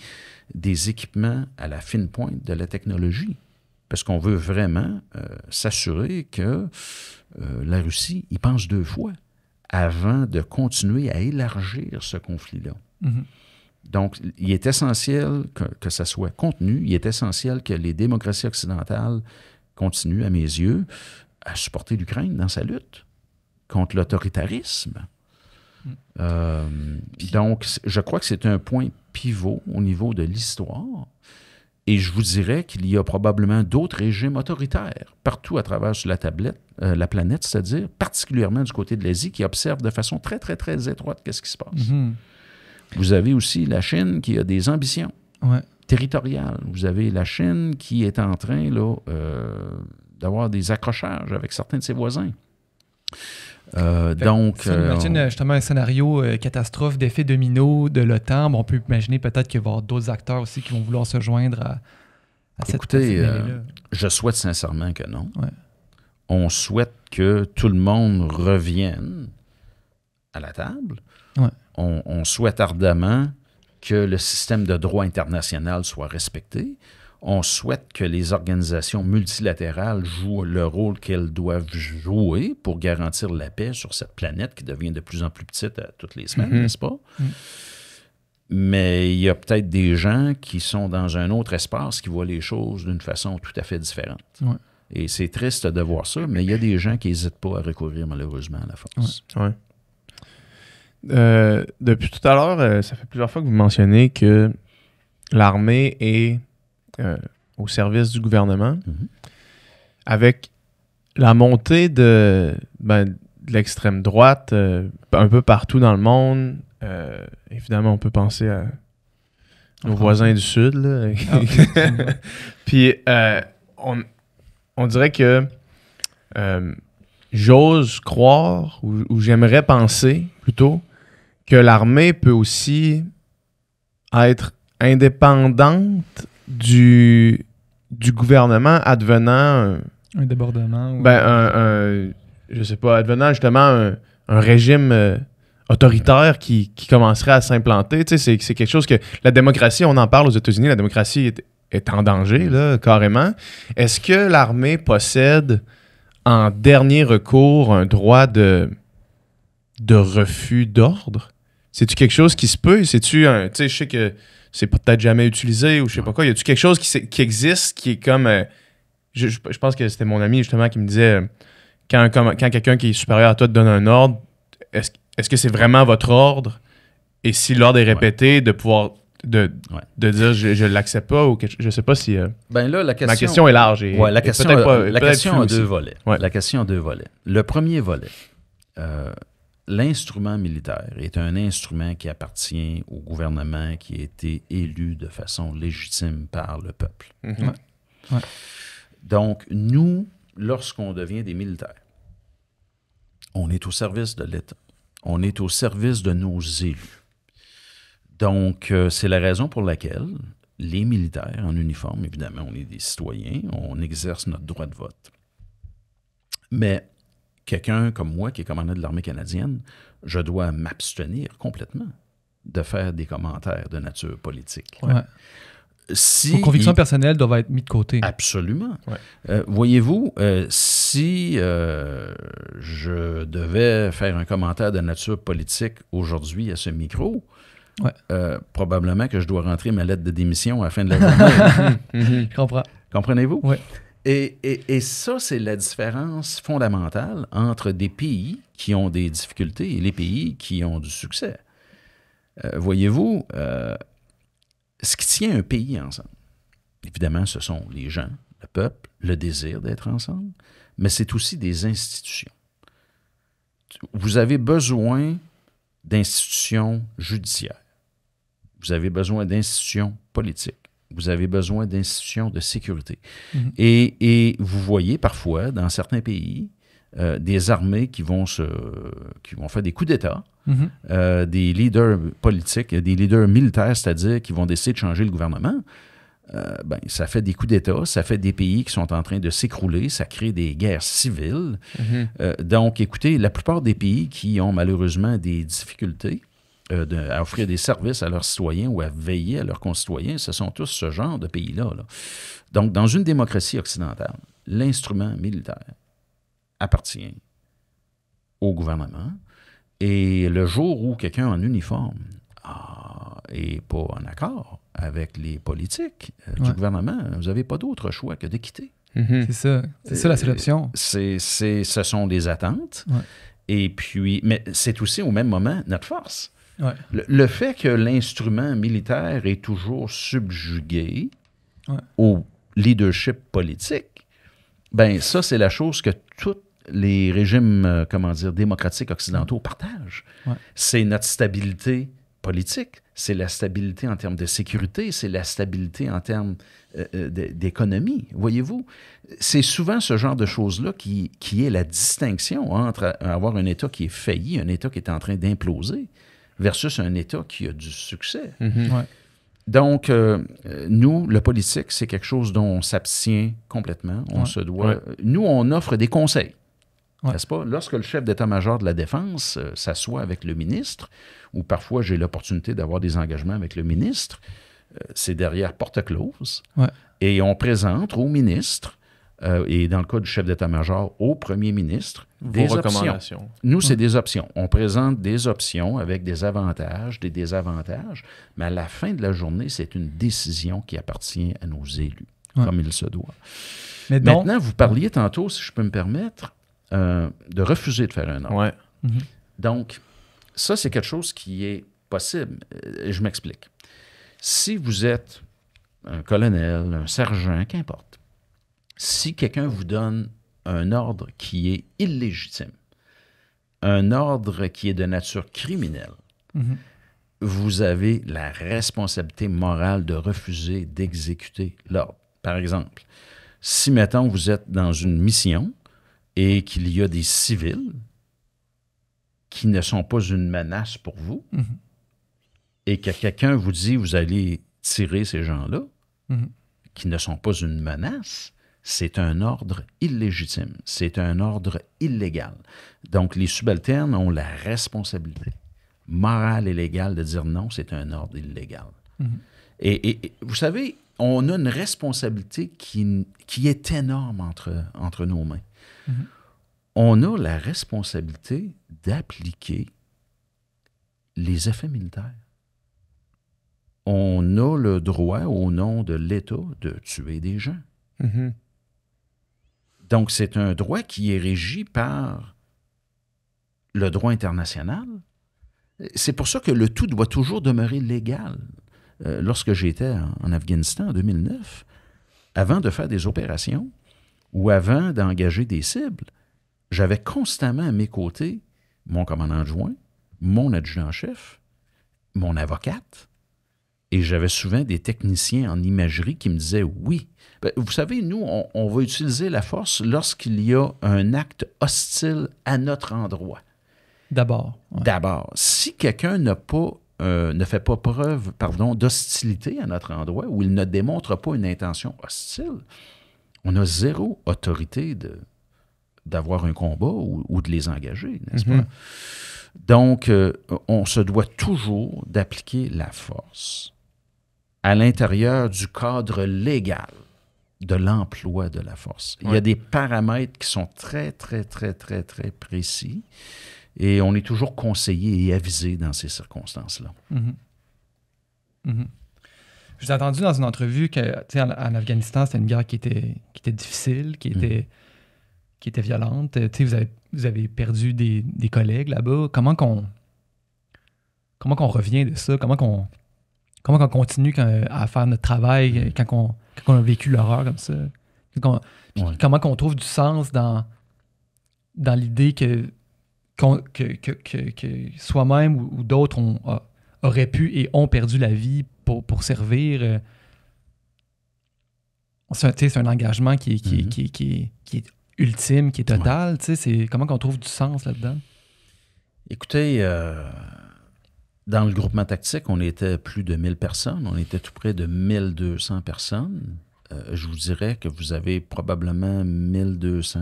des équipements à la fine pointe de la technologie. Parce qu'on veut vraiment s'assurer que la Russie y pense 2 fois avant de continuer à élargir ce conflit-là. Mhm. Donc, il est essentiel que ça soit contenu. Il est essentiel que les démocraties occidentales continuent, à mes yeux, à supporter l'Ukraine dans sa lutte contre l'autoritarisme. Donc, je crois que c'est un point pivot au niveau de l'histoire. Et je vous dirais qu'il y a probablement d'autres régimes autoritaires partout à travers sur la planète, c'est-à-dire particulièrement du côté de l'Asie, qui observent de façon très, très, très étroite qu'est-ce qui se passe. Mm-hmm. Vous avez aussi la Chine qui a des ambitions territoriales. Vous avez la Chine qui est en train là, d'avoir des accrochages avec certains de ses voisins. Donc, si on imagine justement un scénario catastrophe d'effet domino de l'OTAN, on peut imaginer peut-être qu'il va y avoir d'autres acteurs aussi qui vont vouloir se joindre à cette mêlée-là. Je souhaite sincèrement que non. Ouais. On souhaite que tout le monde revienne à la table. Ouais. On souhaite ardemment que le système de droit international soit respecté. On souhaite que les organisations multilatérales jouent le rôle qu'elles doivent jouer pour garantir la paix sur cette planète qui devient de plus en plus petite toutes les semaines, n'est-ce pas? Mais il y a peut-être des gens qui sont dans un autre espace qui voient les choses d'une façon tout à fait différente. Ouais. Et c'est triste de voir ça, mais il y a des gens qui n'hésitent pas à recourir malheureusement à la force. Ouais. Depuis tout à l'heure, ça fait plusieurs fois que vous mentionnez que l'armée est au service du gouvernement. Mm-hmm. Avec la montée de l'extrême droite un peu partout dans le monde, évidemment, on peut penser à nos voisins du Sud. Là. Puis, on dirait que j'ose croire, ou j'aimerais penser plutôt, que l'armée peut aussi être indépendante du gouvernement advenant un débordement. Ou... je sais pas, advenant justement un régime autoritaire qui commencerait à s'implanter. Tu sais, c'est quelque chose que... La démocratie, on en parle aux États-Unis, la démocratie est en danger, là, carrément. Est-ce que l'armée possède, en dernier recours, un droit de refus d'ordre? C'est-tu quelque chose qui se peut? C'est-tu un... Tu sais, je sais que c'est peut-être jamais utilisé ou je sais pas quoi. Y a-tu quelque chose qui existe qui est comme... je pense que c'était mon ami, justement, qui me disait quand quelqu'un qui est supérieur à toi te donne un ordre, est-ce que c'est vraiment votre ordre? Et si l'ordre est répété, de pouvoir... De dire je l'accepte pas ou que je sais pas si... Ben là, ma question est large. La question a 2 volets. Ouais. La question a 2 volets. Le premier volet, l'instrument militaire est un instrument qui appartient au gouvernement qui a été élu de façon légitime par le peuple. Mm-hmm. Ouais. Donc, nous, lorsqu'on devient des militaires, on est au service de l'État. On est au service de nos élus. Donc, c'est la raison pour laquelle les militaires en uniforme, évidemment, on est des citoyens, on exerce notre droit de vote. Mais quelqu'un comme moi, qui est commandant de l'armée canadienne, je dois m'abstenir complètement de faire des commentaires de nature politique. Ouais. Vos convictions personnelles doivent être mises de côté. Absolument. Ouais. Voyez-vous, si je devais faire un commentaire de nature politique aujourd'hui à ce micro, probablement que je dois rentrer ma lettre de démission à la fin de la journée. Je comprends. Comprenez-vous? Oui. Et ça, c'est la différence fondamentale entre des pays qui ont des difficultés et les pays qui ont du succès. Voyez-vous, ce qui tient un pays ensemble, évidemment, ce sont les gens, le peuple, le désir d'être ensemble, mais c'est aussi des institutions. Vous avez besoin d'institutions judiciaires. Vous avez besoin d'institutions politiques. Vous avez besoin d'institutions de sécurité. Mm-hmm. Et vous voyez parfois, dans certains pays, des armées qui vont faire des coups d'État, des leaders politiques, des leaders militaires, c'est-à-dire qui vont décider de changer le gouvernement. ça fait des coups d'État, ça fait des pays qui sont en train de s'écrouler, ça crée des guerres civiles. Donc, écoutez, la plupart des pays qui ont malheureusement des difficultés à offrir des services à leurs citoyens ou à veiller à leurs concitoyens, ce sont tous ce genre de pays-là. Là. Donc, dans une démocratie occidentale, l'instrument militaire appartient au gouvernement et le jour où quelqu'un en uniforme n'est pas en accord avec les politiques du gouvernement, vous n'avez pas d'autre choix que de quitter. C'est ça la seule option. Ce sont des attentes. Et puis, mais c'est aussi au même moment notre force. Le fait que l'instrument militaire est toujours subjugué au leadership politique, ben ça, c'est la chose que tous les régimes, démocratiques occidentaux partagent. C'est notre stabilité politique, c'est la stabilité en termes de sécurité, c'est la stabilité en termes d'économie. Voyez-vous, c'est souvent ce genre de choses-là qui est la distinction entre avoir un État qui est failli, un État qui est en train d'imploser, versus un État qui a du succès. Donc, nous, le politique, c'est quelque chose dont on s'abstient complètement. On se doit... Nous, on offre des conseils. N'est-ce pas? Lorsque le chef d'état-major de la Défense s'assoit avec le ministre, ou parfois j'ai l'opportunité d'avoir des engagements avec le ministre, c'est derrière porte close, et on présente au ministre, et dans le cas du chef d'état-major, au premier ministre, des options. Nous, c'est des options. On présente des options avec des avantages, des désavantages, mais à la fin de la journée, c'est une décision qui appartient à nos élus, comme il se doit. Mais donc, maintenant, vous parliez tantôt, si je peux me permettre, de refuser de faire un ordre. Donc, ça, c'est quelque chose qui est possible. Je m'explique. Si vous êtes un colonel, un sergent, qu'importe, si quelqu'un vous donne un ordre qui est illégitime, un ordre qui est de nature criminelle, vous avez la responsabilité morale de refuser d'exécuter l'ordre. Par exemple, si, mettons, vous êtes dans une mission et qu'il y a des civils qui ne sont pas une menace pour vous, et que quelqu'un vous dit vous allez tirer ces gens-là, qui ne sont pas une menace, c'est un ordre illégitime, c'est un ordre illégal. Donc, les subalternes ont la responsabilité morale et légale de dire non, c'est un ordre illégal. Et vous savez, on a une responsabilité qui est énorme entre nos mains. On a la responsabilité d'appliquer les effets militaires. On a le droit, au nom de l'État, de tuer des gens. Donc, c'est un droit qui est régi par le droit international. C'est pour ça que le tout doit toujours demeurer légal. Lorsque j'étais en Afghanistan en 2009, avant de faire des opérations ou avant d'engager des cibles, j'avais constamment à mes côtés mon commandant adjoint, mon adjudant-chef, mon avocate, et j'avais souvent des techniciens en imagerie qui me disaient oui. Ben, vous savez, nous, on va utiliser la force lorsqu'il y a un acte hostile à notre endroit. D'abord. D'abord. Si quelqu'un ne fait pas preuve d'hostilité à notre endroit, ou il ne démontre pas une intention hostile, on a zéro autorité d'avoir un combat ou de les engager, n'est-ce pas? Donc, on se doit toujours d'appliquer la force à l'intérieur du cadre légal de l'emploi de la force. Il y a des paramètres qui sont très, très, très, très, très précis et on est toujours conseillé et avisé dans ces circonstances-là. Je vous ai entendu dans une entrevue que, en Afghanistan, c'était une guerre qui était difficile, qui était violente. Vous avez perdu des collègues là-bas. Comment qu'on revient de ça? Comment qu'on continue à faire notre travail quand on a vécu l'horreur comme ça? Comment qu'on trouve du sens dans l'idée que soi-même ou d'autres auraient pu et ont perdu la vie pour servir? C'est un engagement qui est ultime, qui est total. C'est comment qu'on trouve du sens là-dedans? Écoutez, Dans le groupement tactique, on était plus de 1000 personnes. On était tout près de 1200 personnes. Je vous dirais que vous avez probablement 1200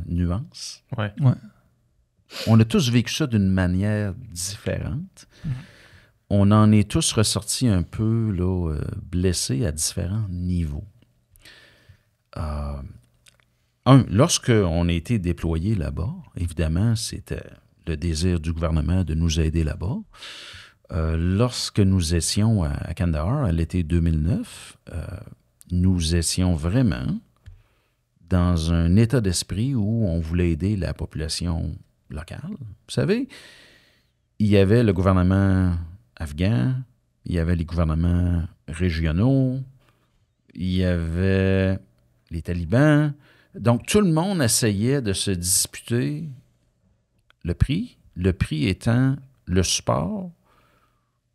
nuances. Ouais. On a tous vécu ça d'une manière différente. On en est tous ressortis un peu là, blessés à différents niveaux. Lorsqu'on a été déployés là-bas, évidemment, c'était le désir du gouvernement de nous aider là-bas. Lorsque nous étions à Kandahar, à l'été 2009, nous étions vraiment dans un état d'esprit où on voulait aider la population locale. Vous savez, il y avait le gouvernement afghan, il y avait les gouvernements régionaux, il y avait les talibans. Donc, tout le monde essayait de se disputer le prix étant le support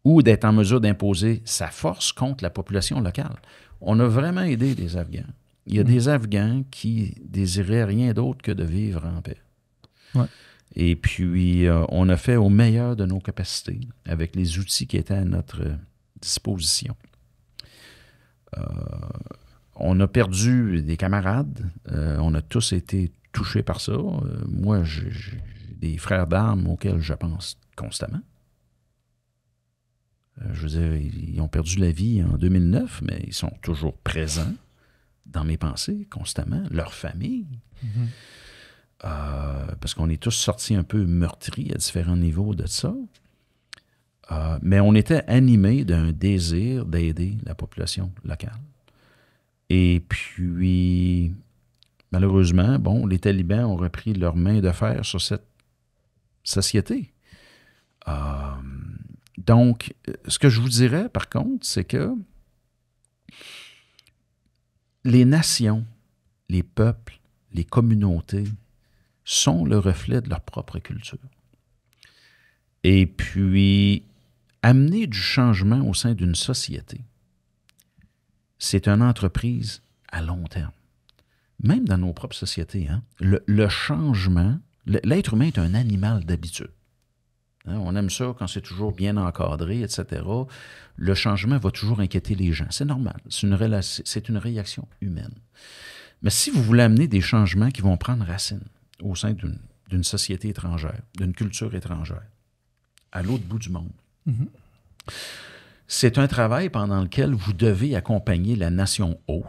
ou d'être en mesure d'imposer sa force contre la population locale. On a vraiment aidé les Afghans. Il y a des Afghans qui désiraient rien d'autre que de vivre en paix. Ouais. Et puis, on a fait au meilleur de nos capacités avec les outils qui étaient à notre disposition. On a perdu des camarades. On a tous été touchés par ça. Moi, j'ai des frères d'armes auxquels je pense constamment. Je veux dire, ils ont perdu la vie en 2009, mais ils sont toujours présents dans mes pensées constamment. Leur famille. Parce qu'on est tous sortis un peu meurtris à différents niveaux de ça. Mais on était animés d'un désir d'aider la population locale. Et puis, malheureusement, bon, les talibans ont repris leur main de fer sur cette société. Donc, ce que je vous dirais, par contre, c'est que les nations, les peuples, les communautés sont le reflet de leur propre culture. Et puis, amener du changement au sein d'une société, c'est une entreprise à long terme. Même dans nos propres sociétés, hein, le changement, l'être humain est un animal d'habitude. Hein, on aime ça quand c'est toujours bien encadré, etc. Le changement va toujours inquiéter les gens. C'est normal. C'est une réaction humaine. Mais si vous voulez amener des changements qui vont prendre racine au sein d'une société étrangère, d'une culture étrangère, à l'autre bout du monde, c'est un travail pendant lequel vous devez accompagner la nation hôte,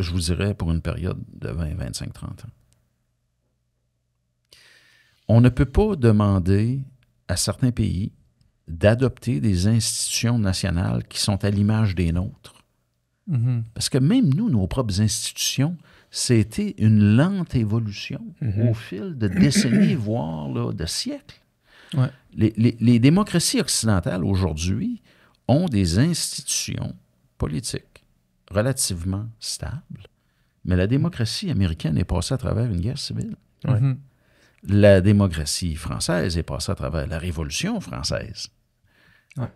je vous dirais pour une période de 20, 25, 30 ans. On ne peut pas demander à certains pays d'adopter des institutions nationales qui sont à l'image des nôtres. Parce que même nous, nos propres institutions, c'était une lente évolution au fil de décennies, voire là, de siècles. Ouais. Les démocraties occidentales aujourd'hui ont des institutions politiques relativement stables, mais la démocratie américaine est passée à travers une guerre civile. Ouais. La démocratie française est passée à travers la Révolution française. Ouais.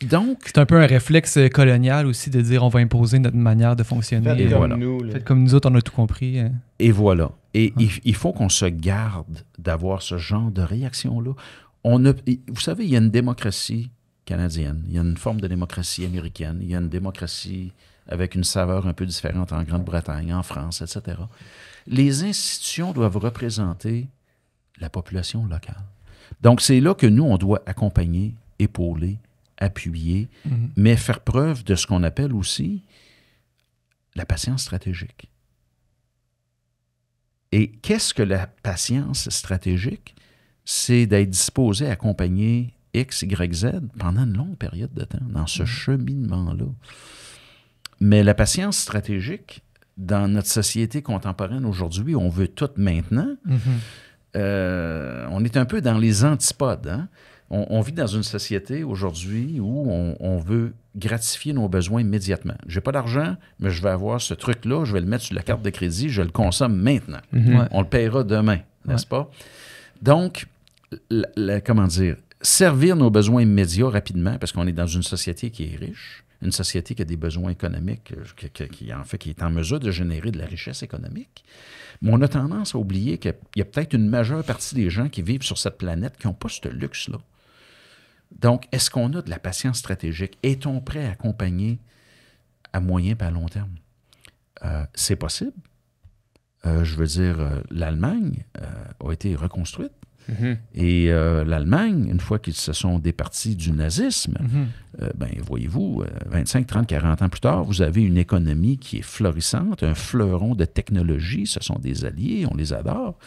Donc, c'est un peu un réflexe colonial aussi de dire on va imposer notre manière de fonctionner. Faites comme voilà. nous. Là. Faites comme nous autres, on a tout compris. Et voilà. Et il faut qu'on se garde d'avoir ce genre de réaction-là. Vous savez, il y a une démocratie canadienne, il y a une forme de démocratie américaine, il y a une démocratie avec une saveur un peu différente en Grande-Bretagne, en France, etc. Les institutions doivent représenter la population locale. Donc, c'est là que nous, on doit accompagner, épauler, appuyer, mais faire preuve de ce qu'on appelle aussi la patience stratégique. Et qu'est-ce que la patience stratégique? C'est d'être disposé à accompagner X, Y, Z pendant une longue période de temps, dans ce cheminement-là. Mais la patience stratégique, dans notre société contemporaine aujourd'hui, on veut tout maintenant. On est un peu dans les antipodes. Hein? On vit dans une société aujourd'hui où on veut gratifier nos besoins immédiatement. Je n'ai pas d'argent, mais je vais avoir ce truc-là, je vais le mettre sur la carte de crédit, je le consomme maintenant. Ouais. On le paiera demain, n'est-ce pas? Donc, comment dire, servir nos besoins immédiats rapidement, parce qu'on est dans une société qui est riche, une société qui a des besoins économiques, qui est en mesure de générer de la richesse économique. Mais on a tendance à oublier qu'il y a peut-être une majeure partie des gens qui vivent sur cette planète qui n'ont pas ce luxe-là. Donc, est-ce qu'on a de la patience stratégique? Est-on prêt à accompagner à moyen et à long terme? C'est possible. Je veux dire, l'Allemagne a été reconstruite. Et l'Allemagne, une fois qu'ils se sont départis du nazisme, voyez-vous, 25, 30, 40 ans plus tard, vous avez une économie qui est florissante, un fleuron de technologie, ce sont des alliés, on les adore,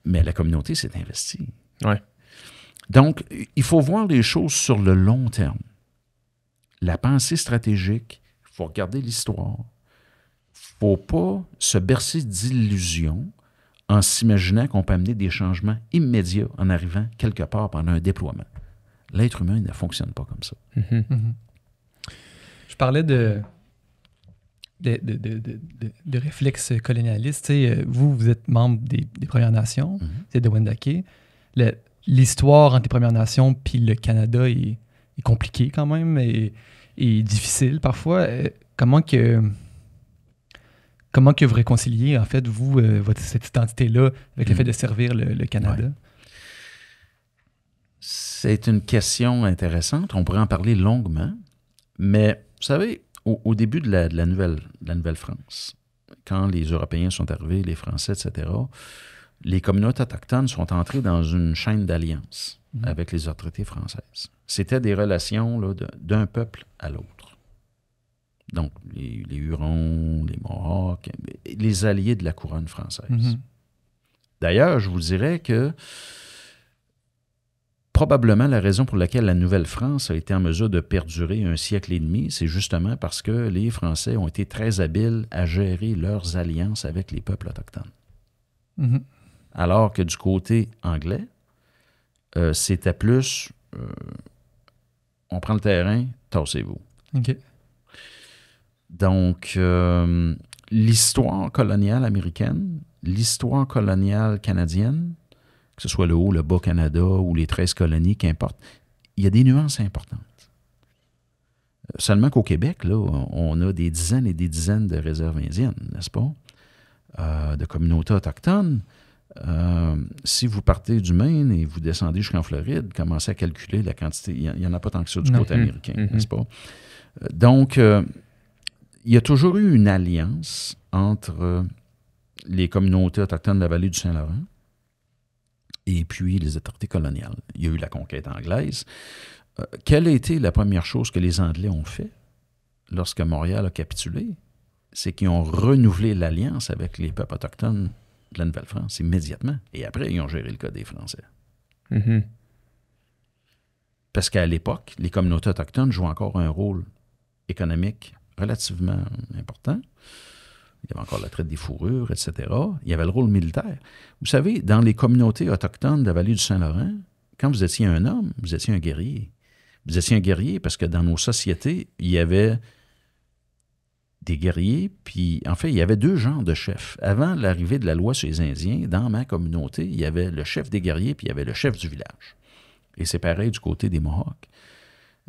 mais la communauté s'est investie. Ouais. Donc, il faut voir les choses sur le long terme. La pensée stratégique, il faut regarder l'histoire. Il ne faut pas se bercer d'illusions en s'imaginant qu'on peut amener des changements immédiats en arrivant quelque part pendant un déploiement. L'être humain ne fonctionne pas comme ça. Je parlais de réflexes colonialistes. Tu sais, vous êtes membre des Premières Nations, c'est de Wendake. L'histoire entre les Premières Nations puis le Canada est compliquée quand même et difficile parfois. Comment que vous réconciliez, en fait, vous, cette identité-là avec le fait de servir le Canada? Ouais. C'est une question intéressante. On pourrait en parler longuement. Mais, vous savez, au début de la Nouvelle-France, quand les Européens sont arrivés, les Français, etc., les communautés autochtones sont entrées dans une chaîne d'alliance avec les autorités françaises. C'était des relations là, d'un peuple à l'autre. Donc, les Hurons, les Mohawks, les alliés de la couronne française. D'ailleurs, je vous dirais que probablement la raison pour laquelle la Nouvelle-France a été en mesure de perdurer un siècle et demi, c'est justement parce que les Français ont été très habiles à gérer leurs alliances avec les peuples autochtones. Alors que du côté anglais, c'était plus on prend le terrain, tassez-vous. OK. Donc, l'histoire coloniale américaine, l'histoire coloniale canadienne, que ce soit le Haut, le Bas-Canada ou les 13 colonies, qu'importe, il y a des nuances importantes. Seulement qu'au Québec, là, on a des dizaines et des dizaines de réserves indiennes, n'est-ce pas? De communautés autochtones. Si vous partez du Maine et vous descendez jusqu'en Floride, commencez à calculer la quantité. Il n'y en a pas tant que ça du côté américain, n'est-ce pas? Donc, il y a toujours eu une alliance entre les communautés autochtones de la vallée du Saint-Laurent et puis les autorités coloniales. Il y a eu la conquête anglaise. Quelle a été la première chose que les Anglais ont fait lorsque Montréal a capitulé? C'est qu'ils ont renouvelé l'alliance avec les peuples autochtones de la Nouvelle-France immédiatement. Et après, ils ont géré le cas des Français. Parce qu'à l'époque, les communautés autochtones jouent encore un rôle économique relativement important. Il y avait encore la traite des fourrures, etc. Il y avait le rôle militaire. Vous savez, dans les communautés autochtones de la vallée du Saint-Laurent, quand vous étiez un homme, vous étiez un guerrier. Vous étiez un guerrier parce que dans nos sociétés, il y avait des guerriers, puis en fait, il y avait deux genres de chefs. Avant l'arrivée de la loi sur les Indiens, dans ma communauté, il y avait le chef des guerriers, puis il y avait le chef du village. Et c'est pareil du côté des Mohawks.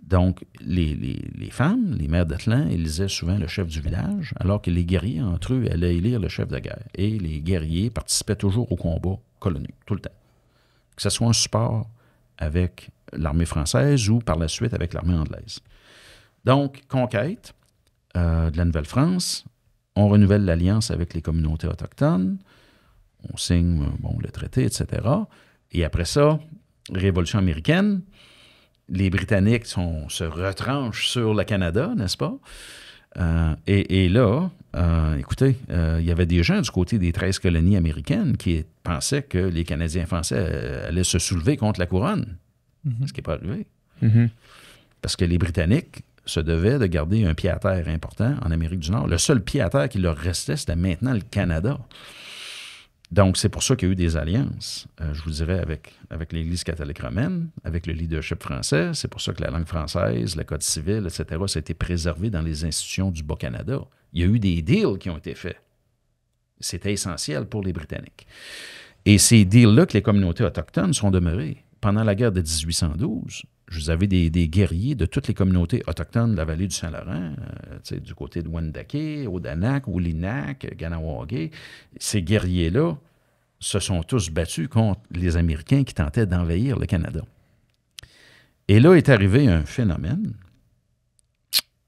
Donc, les femmes, les mères d'Atlan, élisaient souvent le chef du village, alors que les guerriers, entre eux, allaient élire le chef de guerre. Et les guerriers participaient toujours au combat colonial, tout le temps. Que ce soit un support avec l'armée française ou par la suite avec l'armée anglaise. Donc, conquête de la Nouvelle-France, on renouvelle l'alliance avec les communautés autochtones, on signe le traité, etc. Et après ça, Révolution américaine, les Britanniques se retranchent sur le Canada, n'est-ce pas? Et là, écoutez, il y avait des gens du côté des 13 colonies américaines qui pensaient que les Canadiens français allaient se soulever contre la couronne, ce qui n'est pas arrivé. Parce que les Britanniques se devaient de garder un pied à terre important en Amérique du Nord. Le seul pied à terre qui leur restait, c'était maintenant le Canada. Donc, c'est pour ça qu'il y a eu des alliances, je vous dirais, avec l'Église catholique romaine, avec le leadership français. C'est pour ça que la langue française, le code civil, etc., ça a été préservé dans les institutions du Bas-Canada. Il y a eu des deals qui ont été faits. C'était essentiel pour les Britanniques. Et ces deals-là que les communautés autochtones sont demeurées. Pendant la guerre de 1812, vous avez des guerriers de toutes les communautés autochtones de la vallée du Saint-Laurent, du côté de Wendake, Odanak, Willinak, Ganawagé. Ces guerriers-là se sont tous battus contre les Américains qui tentaient d'envahir le Canada. Et là est arrivé un phénomène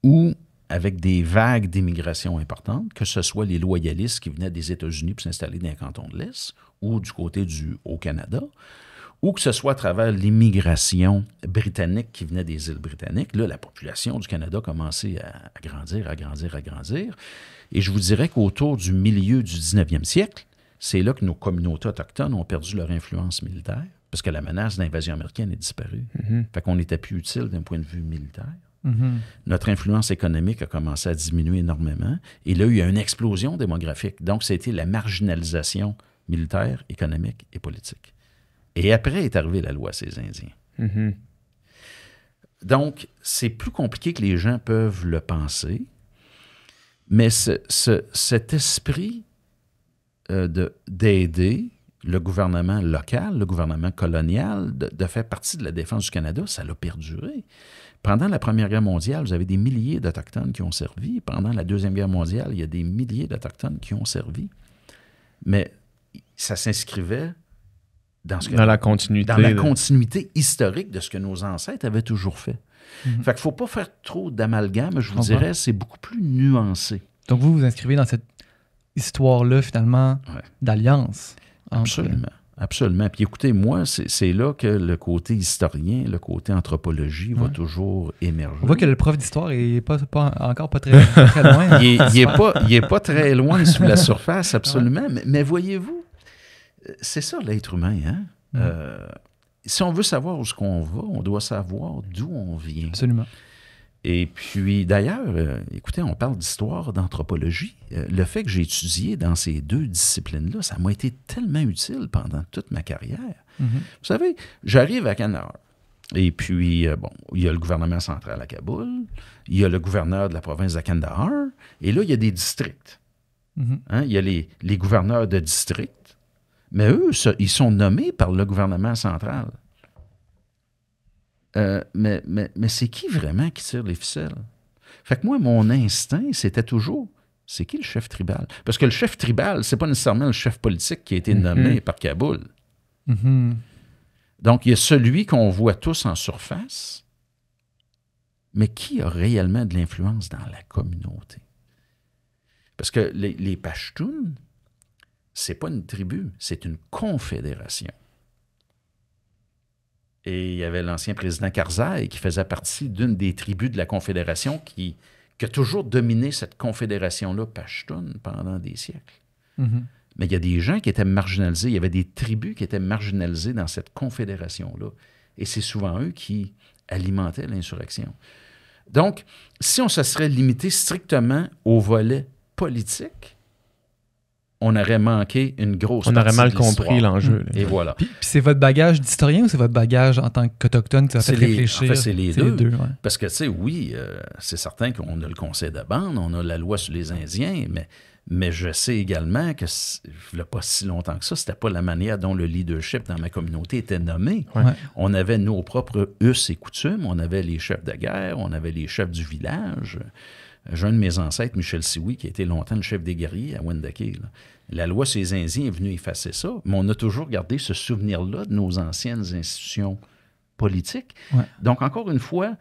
où, avec des vagues d'immigration importantes, que ce soit les loyalistes qui venaient des États-Unis pour s'installer dans les cantons de l'Est ou du côté au Canada, ou que ce soit à travers l'immigration britannique qui venait des îles britanniques, là, la population du Canada commençait à grandir, à grandir, à grandir. Et je vous dirais qu'autour du milieu du 19e siècle, c'est là que nos communautés autochtones ont perdu leur influence militaire, parce que la menace d'invasion américaine est disparue. Fait qu'on n'était plus utile d'un point de vue militaire. Notre influence économique a commencé à diminuer énormément. Et là, il y a une explosion démographique. Donc, c'était la marginalisation militaire, économique et politique. Et après est arrivée la loi sur les Indiens. Donc, c'est plus compliqué que les gens peuvent le penser, mais cet esprit d'aider le gouvernement local, le gouvernement colonial, de faire partie de la défense du Canada, ça l'a perduré. Pendant la Première Guerre mondiale, vous avez des milliers d'Autochtones qui ont servi. Pendant la Deuxième Guerre mondiale, il y a des milliers d'Autochtones qui ont servi. Mais ça s'inscrivait dans la continuité historique de ce que nos ancêtres avaient toujours fait. Fait qu'il ne faut pas faire trop d'amalgame, je vous dirais, c'est beaucoup plus nuancé. Donc vous inscrivez dans cette histoire-là, finalement, d'alliance. Absolument. Absolument. Puis écoutez, moi, c'est là que le côté historien, le côté anthropologie va toujours émerger. On voit que le prof d'histoire n'est encore pas très loin. Il n'est pas très loin sous la surface, absolument. Mais voyez-vous, c'est ça l'être humain. Hein? Si on veut savoir où est-ce qu'on va, on doit savoir d'où on vient. Absolument. Et puis, d'ailleurs, écoutez, on parle d'histoire, d'anthropologie. Le fait que j'ai étudié dans ces deux disciplines-là, ça m'a été tellement utile pendant toute ma carrière. Vous savez, j'arrive à Kandahar. Et puis, il y a le gouvernement central à Kaboul, il y a le gouverneur de la province de Kandahar, et là, il y a des districts. Hein? Il y a les gouverneurs de districts, mais eux, ils sont nommés par le gouvernement central. Mais c'est qui vraiment qui tire les ficelles? Fait que moi, mon instinct, c'était toujours, c'est qui le chef tribal? Parce que le chef tribal, c'est pas nécessairement le chef politique qui a été nommé par Kaboul. Donc, il y a celui qu'on voit tous en surface, mais qui a réellement de l'influence dans la communauté? Parce que les Pashtuns, c'est pas une tribu, c'est une confédération. Et il y avait l'ancien président Karzai qui faisait partie d'une des tribus de la Confédération qui a toujours dominé cette confédération-là, Pashtun, pendant des siècles. Mais il y a des gens qui étaient marginalisés, il y avait des tribus qui étaient marginalisées dans cette confédération-là. Et c'est souvent eux qui alimentaient l'insurrection. Donc, si on se serait limité strictement au volet politique, on aurait manqué une grosse partie de l'histoire. On aurait mal compris l'enjeu. Et voilà. Puis c'est votre bagage d'historien ou c'est votre bagage en tant qu'autochtone qui vous a fait réfléchir? En fait, c'est les deux. Ouais. Parce que, tu sais, oui, c'est certain qu'on a le conseil de bande, on a la loi sur les Indiens, mais je sais également que, il n'y a pas si longtemps que ça, c'était pas la manière dont le leadership dans ma communauté était nommé. On avait nos propres us et coutumes, on avait les chefs de guerre, on avait les chefs du village. J'ai un de mes ancêtres, Michel Sioui, qui a été longtemps le chef des guerriers à Wendake. La loi sur les Indiens est venue effacer ça, mais on a toujours gardé ce souvenir-là de nos anciennes institutions politiques. Donc, encore une fois,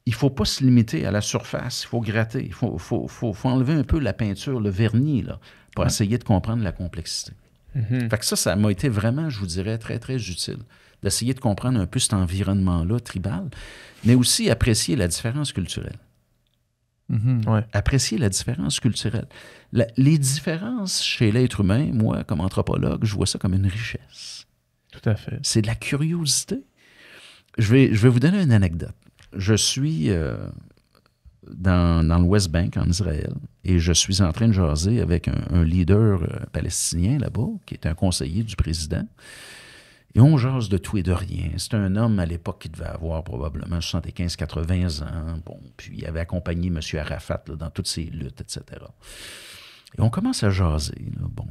il ne faut pas se limiter à la surface, il faut gratter, il faut enlever un peu la peinture, le vernis, là, pour essayer de comprendre la complexité. Fait que ça m'a été vraiment, je vous dirais, très, très utile, d'essayer de comprendre un peu cet environnement-là tribal, mais aussi apprécier la différence culturelle. Apprécier la différence culturelle. Les différences chez l'être humain, moi, comme anthropologue, je vois ça comme une richesse. Tout à fait. C'est de la curiosité. Je vais vous donner une anecdote. Je suis dans le West Bank, en Israël, et je suis en train de jaser avec un leader palestinien là-bas, qui est un conseiller du président. Et on jase de tout et de rien. C'est un homme à l'époque qui devait avoir probablement 75-80 ans. Bon, puis il avait accompagné M. Arafat là, dans toutes ses luttes, etc. Et on commence à jaser. Là, bon.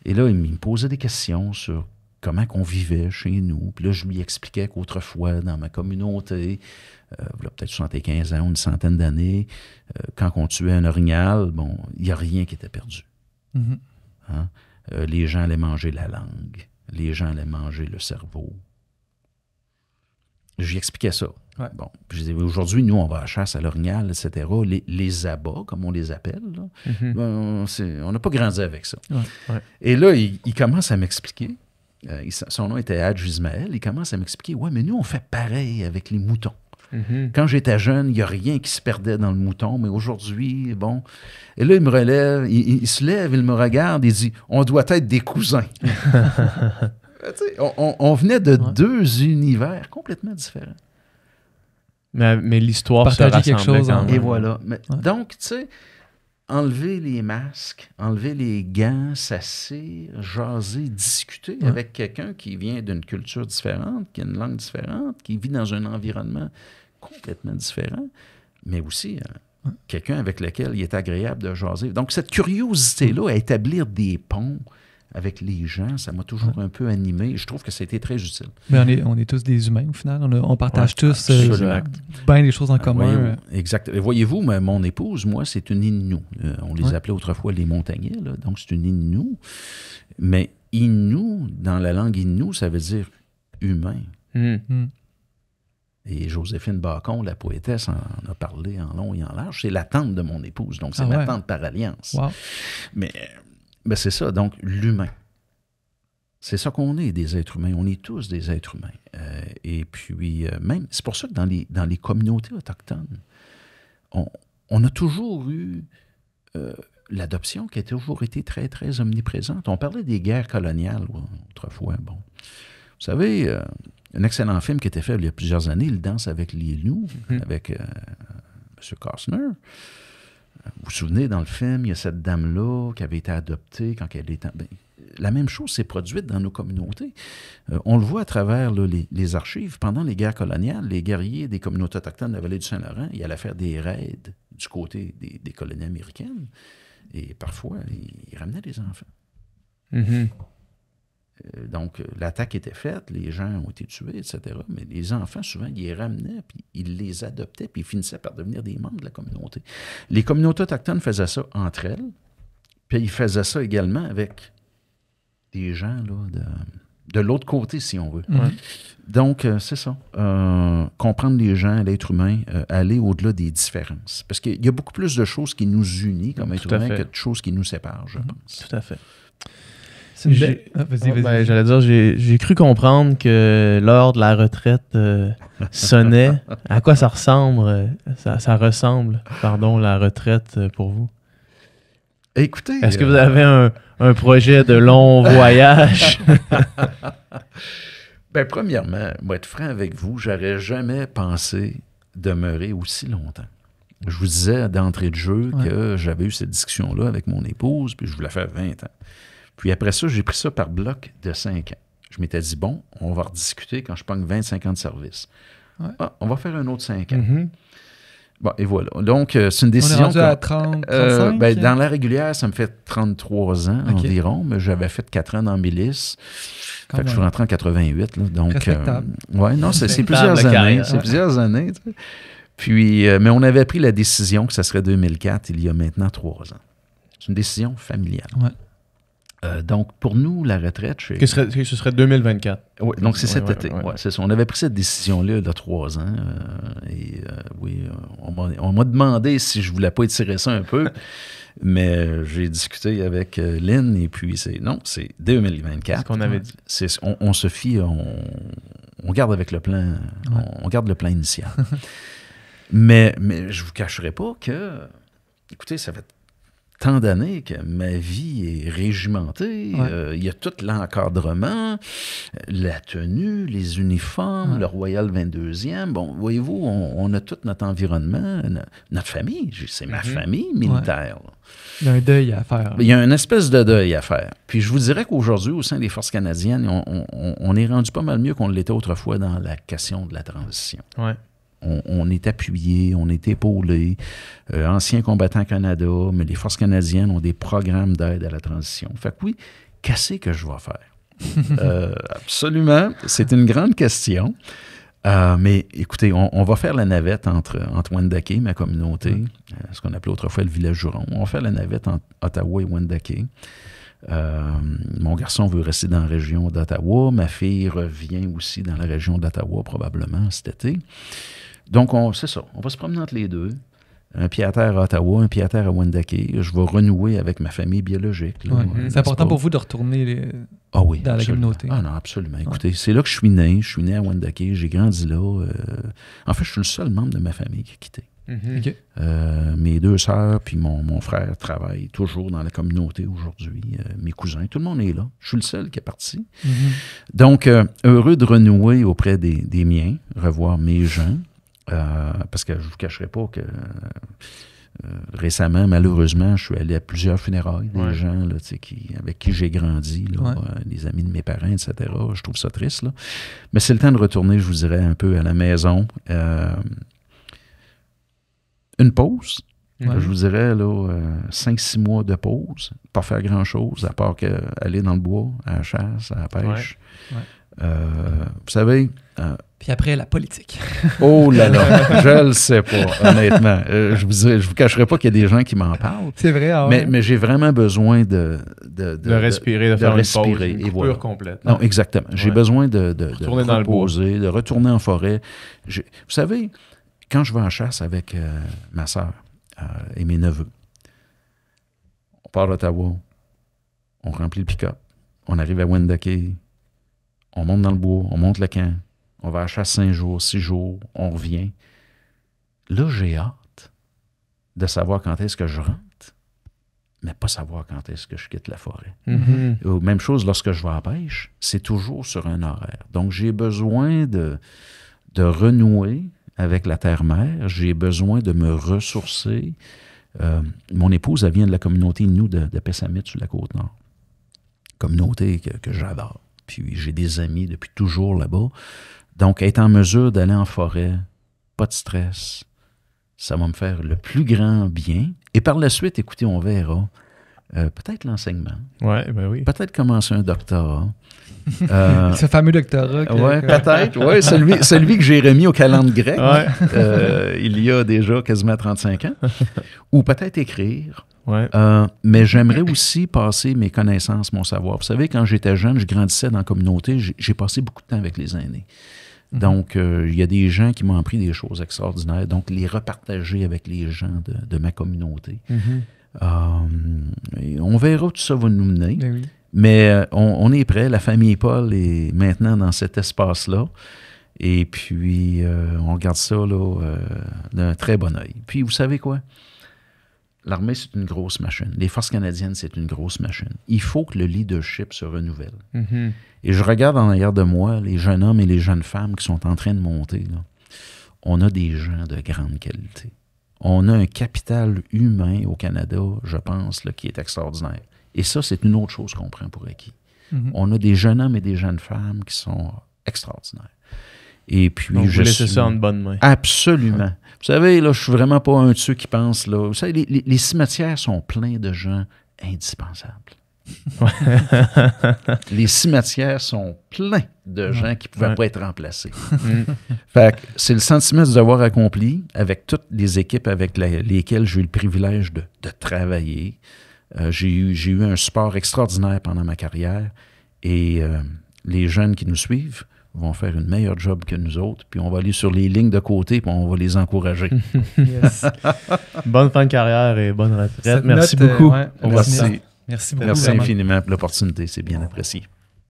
Et là, il me posait des questions sur comment on vivait chez nous. Puis là, je lui expliquais qu'autrefois, dans ma communauté, il y a peut-être 75 ans, une centaine d'années, quand on tuait un orignal, bon, il n'y a rien qui était perdu. Hein? Les gens allaient manger la langue. Les gens allaient manger le cerveau. J'y expliquais ça. Ouais. Bon, je disais, aujourd'hui, nous, on va à la chasse à l'orignal, etc. Les abats, comme on les appelle, là, on n'a pas grandi avec ça. Ouais. Et là, il commence à m'expliquer. Son nom était Hadj Ismaël. Il commence à m'expliquer, ouais, mais nous, on fait pareil avec les moutons. Quand j'étais jeune, il n'y a rien qui se perdait dans le mouton, mais aujourd'hui, bon. Et là, il me relève, il se lève, il me regarde, il dit, on doit être des cousins. On venait de deux univers complètement différents. Mais l'histoire se Partager quelque rassemblait chose quand en- même. Et voilà. Donc, tu sais, enlever les masques, enlever les gants, s'asseoir, jaser, discuter avec quelqu'un qui vient d'une culture différente, qui a une langue différente, qui vit dans un environnement complètement différent, mais aussi quelqu'un avec lequel il est agréable de jaser. Donc, cette curiosité-là, à établir des ponts avec les gens, ça m'a toujours un peu animé. Je trouve que ça a été très utile. Mais on est tous des humains au final. On partage Ouais, tous absolument. bien des choses en commun. Voyez-vous, exact. Voyez-vous, mon épouse, moi, c'est une Innu. On les appelait autrefois les montagnais, là. Donc c'est une Innu. Mais Innu, dans la langue Innu, ça veut dire humain. Et Joséphine Bacon, la poétesse, en a parlé en long et en large. C'est la tante de mon épouse, donc c'est ma tante par alliance. Wow. Mais c'est ça, donc l'humain. C'est ça qu'on est, des êtres humains. On est tous des êtres humains. Et puis, même, c'est pour ça que dans les communautés autochtones, on a toujours eu l'adoption qui a toujours été très, très omniprésente. On parlait des guerres coloniales autrefois. Bon. Vous savez, un excellent film qui a été fait il y a plusieurs années, Il danse avec les loups, avec M. Costner. Vous vous souvenez, dans le film, il y a cette dame-là qui avait été adoptée quand elle était... la même chose s'est produite dans nos communautés. On le voit à travers les archives. Pendant les guerres coloniales, les guerriers des communautés autochtones de la vallée du Saint-Laurent, ils allaient faire des raids du côté des colonies américaines. Et parfois, ils ramenaient des enfants. Donc, l'attaque était faite, les gens ont été tués, etc. Mais les enfants, souvent, ils les ramenaient, puis ils les adoptaient, puis ils finissaient par devenir des membres de la communauté. Les communautés autochtones faisaient ça entre elles, puis ils faisaient ça également avec des gens là, de l'autre côté, si on veut. Donc, c'est ça. Comprendre les gens, l'être humain, aller au-delà des différences. Parce qu'il y a beaucoup plus de choses qui nous unissent comme être humain que de choses qui nous séparent, je pense. Tout à fait. Vas-y. J'allais dire, j'ai cru comprendre que l'heure de la retraite sonnait. À quoi ça ressemble, la retraite pour vous? Écoutez... Est-ce que vous avez un projet de long voyage? Bien, premièrement, moi, être franc avec vous, j'aurais jamais pensé demeurer aussi longtemps. Je vous disais d'entrée de jeu que j'avais eu cette discussion-là avec mon épouse, puis je voulais faire 20 ans. Puis après ça, j'ai pris ça par bloc de 5 ans. Je m'étais dit, bon, on va rediscuter quand je pogne 25 ans de service. On va faire un autre 5 ans. Bon, et voilà. Donc, c'est une décision... On est rendu à 30, 35? Dans la régulière, ça me fait 33 ans environ, mais j'avais fait 4 ans dans la milice. Fait que je suis rentré en 88. Là, donc, non, c'est plusieurs années. C'est plusieurs années. Tu sais. Puis, mais on avait pris la décision que ça serait 2004, il y a maintenant 3 ans. C'est une décision familiale. Donc, pour nous, la retraite... Que ce serait 2024. Oui, donc c'est cet été. Ouais. C'est ça. On avait pris cette décision-là il y a 3 ans. On m'a demandé si je voulais pas étirer ça un peu, mais j'ai discuté avec Lynn et puis c'est 2024. C'est ce qu'on avait dit. On se fie, on garde avec le plan, on garde le plan initial. mais je vous cacherai pas que, écoutez, ça fait tant d'années que ma vie est régimentée. Il y a tout l'encadrement, la tenue, les uniformes, le Royal 22e. Bon, voyez-vous, on a tout notre environnement, notre famille. C'est ma famille militaire. Il y a un deuil à faire. Il y a une espèce de deuil à faire. Puis je vous dirais qu'aujourd'hui, au sein des Forces canadiennes, on est rendu pas mal mieux qu'on l'était autrefois dans la question de la transition. On est appuyé, on est épaulé. Anciens combattants Canada, mais les Forces canadiennes ont des programmes d'aide à la transition. Fait que oui, qu'est-ce que je vais faire? Absolument, c'est une grande question. Mais écoutez, on va faire la navette entre Wendake, ma communauté, ce qu'on appelait autrefois le village Juron. On va faire la navette entre Ottawa et Wendake. Mon garçon veut rester dans la région d'Ottawa. Ma fille revient aussi dans la région d'Ottawa probablement cet été. Donc, c'est ça. On va se promener entre les deux. Un pied à terre à Ottawa, un pied à terre à Wendake. Je vais renouer avec ma famille biologique. Là, c'est important pour vous de retourner oui, dans la communauté. Ah non, absolument. Écoutez, c'est là que je suis né. Je suis né à Wendake. J'ai grandi là. En fait, je suis le seul membre de ma famille qui a quitté. Okay. Mes 2 sœurs puis mon frère travaillent toujours dans la communauté aujourd'hui. Mes cousins, tout le monde est là. Je suis le seul qui est parti. Donc, heureux de renouer auprès des miens, revoir mes gens. Parce que je ne vous cacherai pas que récemment, malheureusement, je suis allé à plusieurs funérailles des gens là, avec qui j'ai grandi, là, les amis de mes parents, etc. Je trouve ça triste. Là. Mais c'est le temps de retourner, je vous dirais, un peu à la maison. Une pause. Je vous dirais, là, 5-6 mois de pause. Pas faire grand-chose, à part aller dans le bois, à la chasse, à la pêche. Vous savez... Puis après, la politique. Oh là là, je le sais pas, honnêtement. Je vous cacherai pas qu'il y a des gens qui m'en parlent. C'est vrai, mais j'ai vraiment besoin de respirer, de faire respirer, une pause, et voilà. complète. Non, exactement. J'ai besoin de retourner dans reposer, de retourner en forêt. Vous savez, quand je vais en chasse avec ma soeur et mes neveux, on part d'Ottawa, on remplit le pick-up, on arrive à Wendake, on monte dans le bois, on monte le camp, on va à la chasse 5 jours, 6 jours, on revient. Là, j'ai hâte de savoir quand est-ce que je rentre, mais pas savoir quand est-ce que je quitte la forêt. Même chose lorsque je vais à la pêche, c'est toujours sur un horaire. Donc, j'ai besoin de renouer avec la terre-mère, j'ai besoin de me ressourcer. Mon épouse, elle vient de la communauté Innu de Pessamit sur la Côte-Nord. Communauté que j'adore. Puis j'ai des amis depuis toujours là-bas. Donc, être en mesure d'aller en forêt, pas de stress, ça va me faire le plus grand bien. Et par la suite, écoutez, on verra. Peut-être l'enseignement. Oui. Peut-être commencer un doctorat. Ce fameux doctorat. Oui, peut-être. Ouais, celui que j'ai remis au calendrier grec il y a déjà quasiment 35 ans. Ou peut-être écrire. Mais j'aimerais aussi passer mes connaissances, mon savoir. Vous savez, quand j'étais jeune, je grandissais dans la communauté, j'ai passé beaucoup de temps avec les aînés. Donc, il y a des gens qui m'ont appris des choses extraordinaires. Donc, les repartager avec les gens de ma communauté. Et on verra où tout ça va nous mener. Ben oui. Mais on est prêt. La famille Paul est maintenant dans cet espace-là. Et puis, on regarde ça là, d'un très bon œil. Puis, vous savez quoi? L'armée, c'est une grosse machine. Les forces canadiennes, c'est une grosse machine. Il faut que le leadership se renouvelle. Et je regarde en arrière de moi les jeunes hommes et les jeunes femmes qui sont en train de monter. Là. On a des gens de grande qualité. On a un capital humain au Canada, je pense, là, qui est extraordinaire. Et ça, c'est une autre chose qu'on prend pour acquis. On a des jeunes hommes et des jeunes femmes qui sont extraordinaires. Et puis, donc, vous laissez ça en bonne main. Absolument. Vous savez, là, je suis vraiment pas un de ceux qui pensent, là. Vous savez, les cimetières sont pleins de gens indispensables. Les cimetières sont pleins de gens qui ne pouvaient pas être remplacés. Fait que c'est le sentiment du devoir accompli avec toutes les équipes avec lesquelles j'ai eu le privilège de travailler. J'ai eu un support extraordinaire pendant ma carrière et les jeunes qui nous suivent vont faire une meilleure job que nous autres, puis on va aller sur les lignes de côté, puis on va les encourager. Yes. Bonne fin de carrière et bonne retraite. Merci beaucoup. Merci beaucoup. Merci infiniment pour l'opportunité, c'est bien apprécié.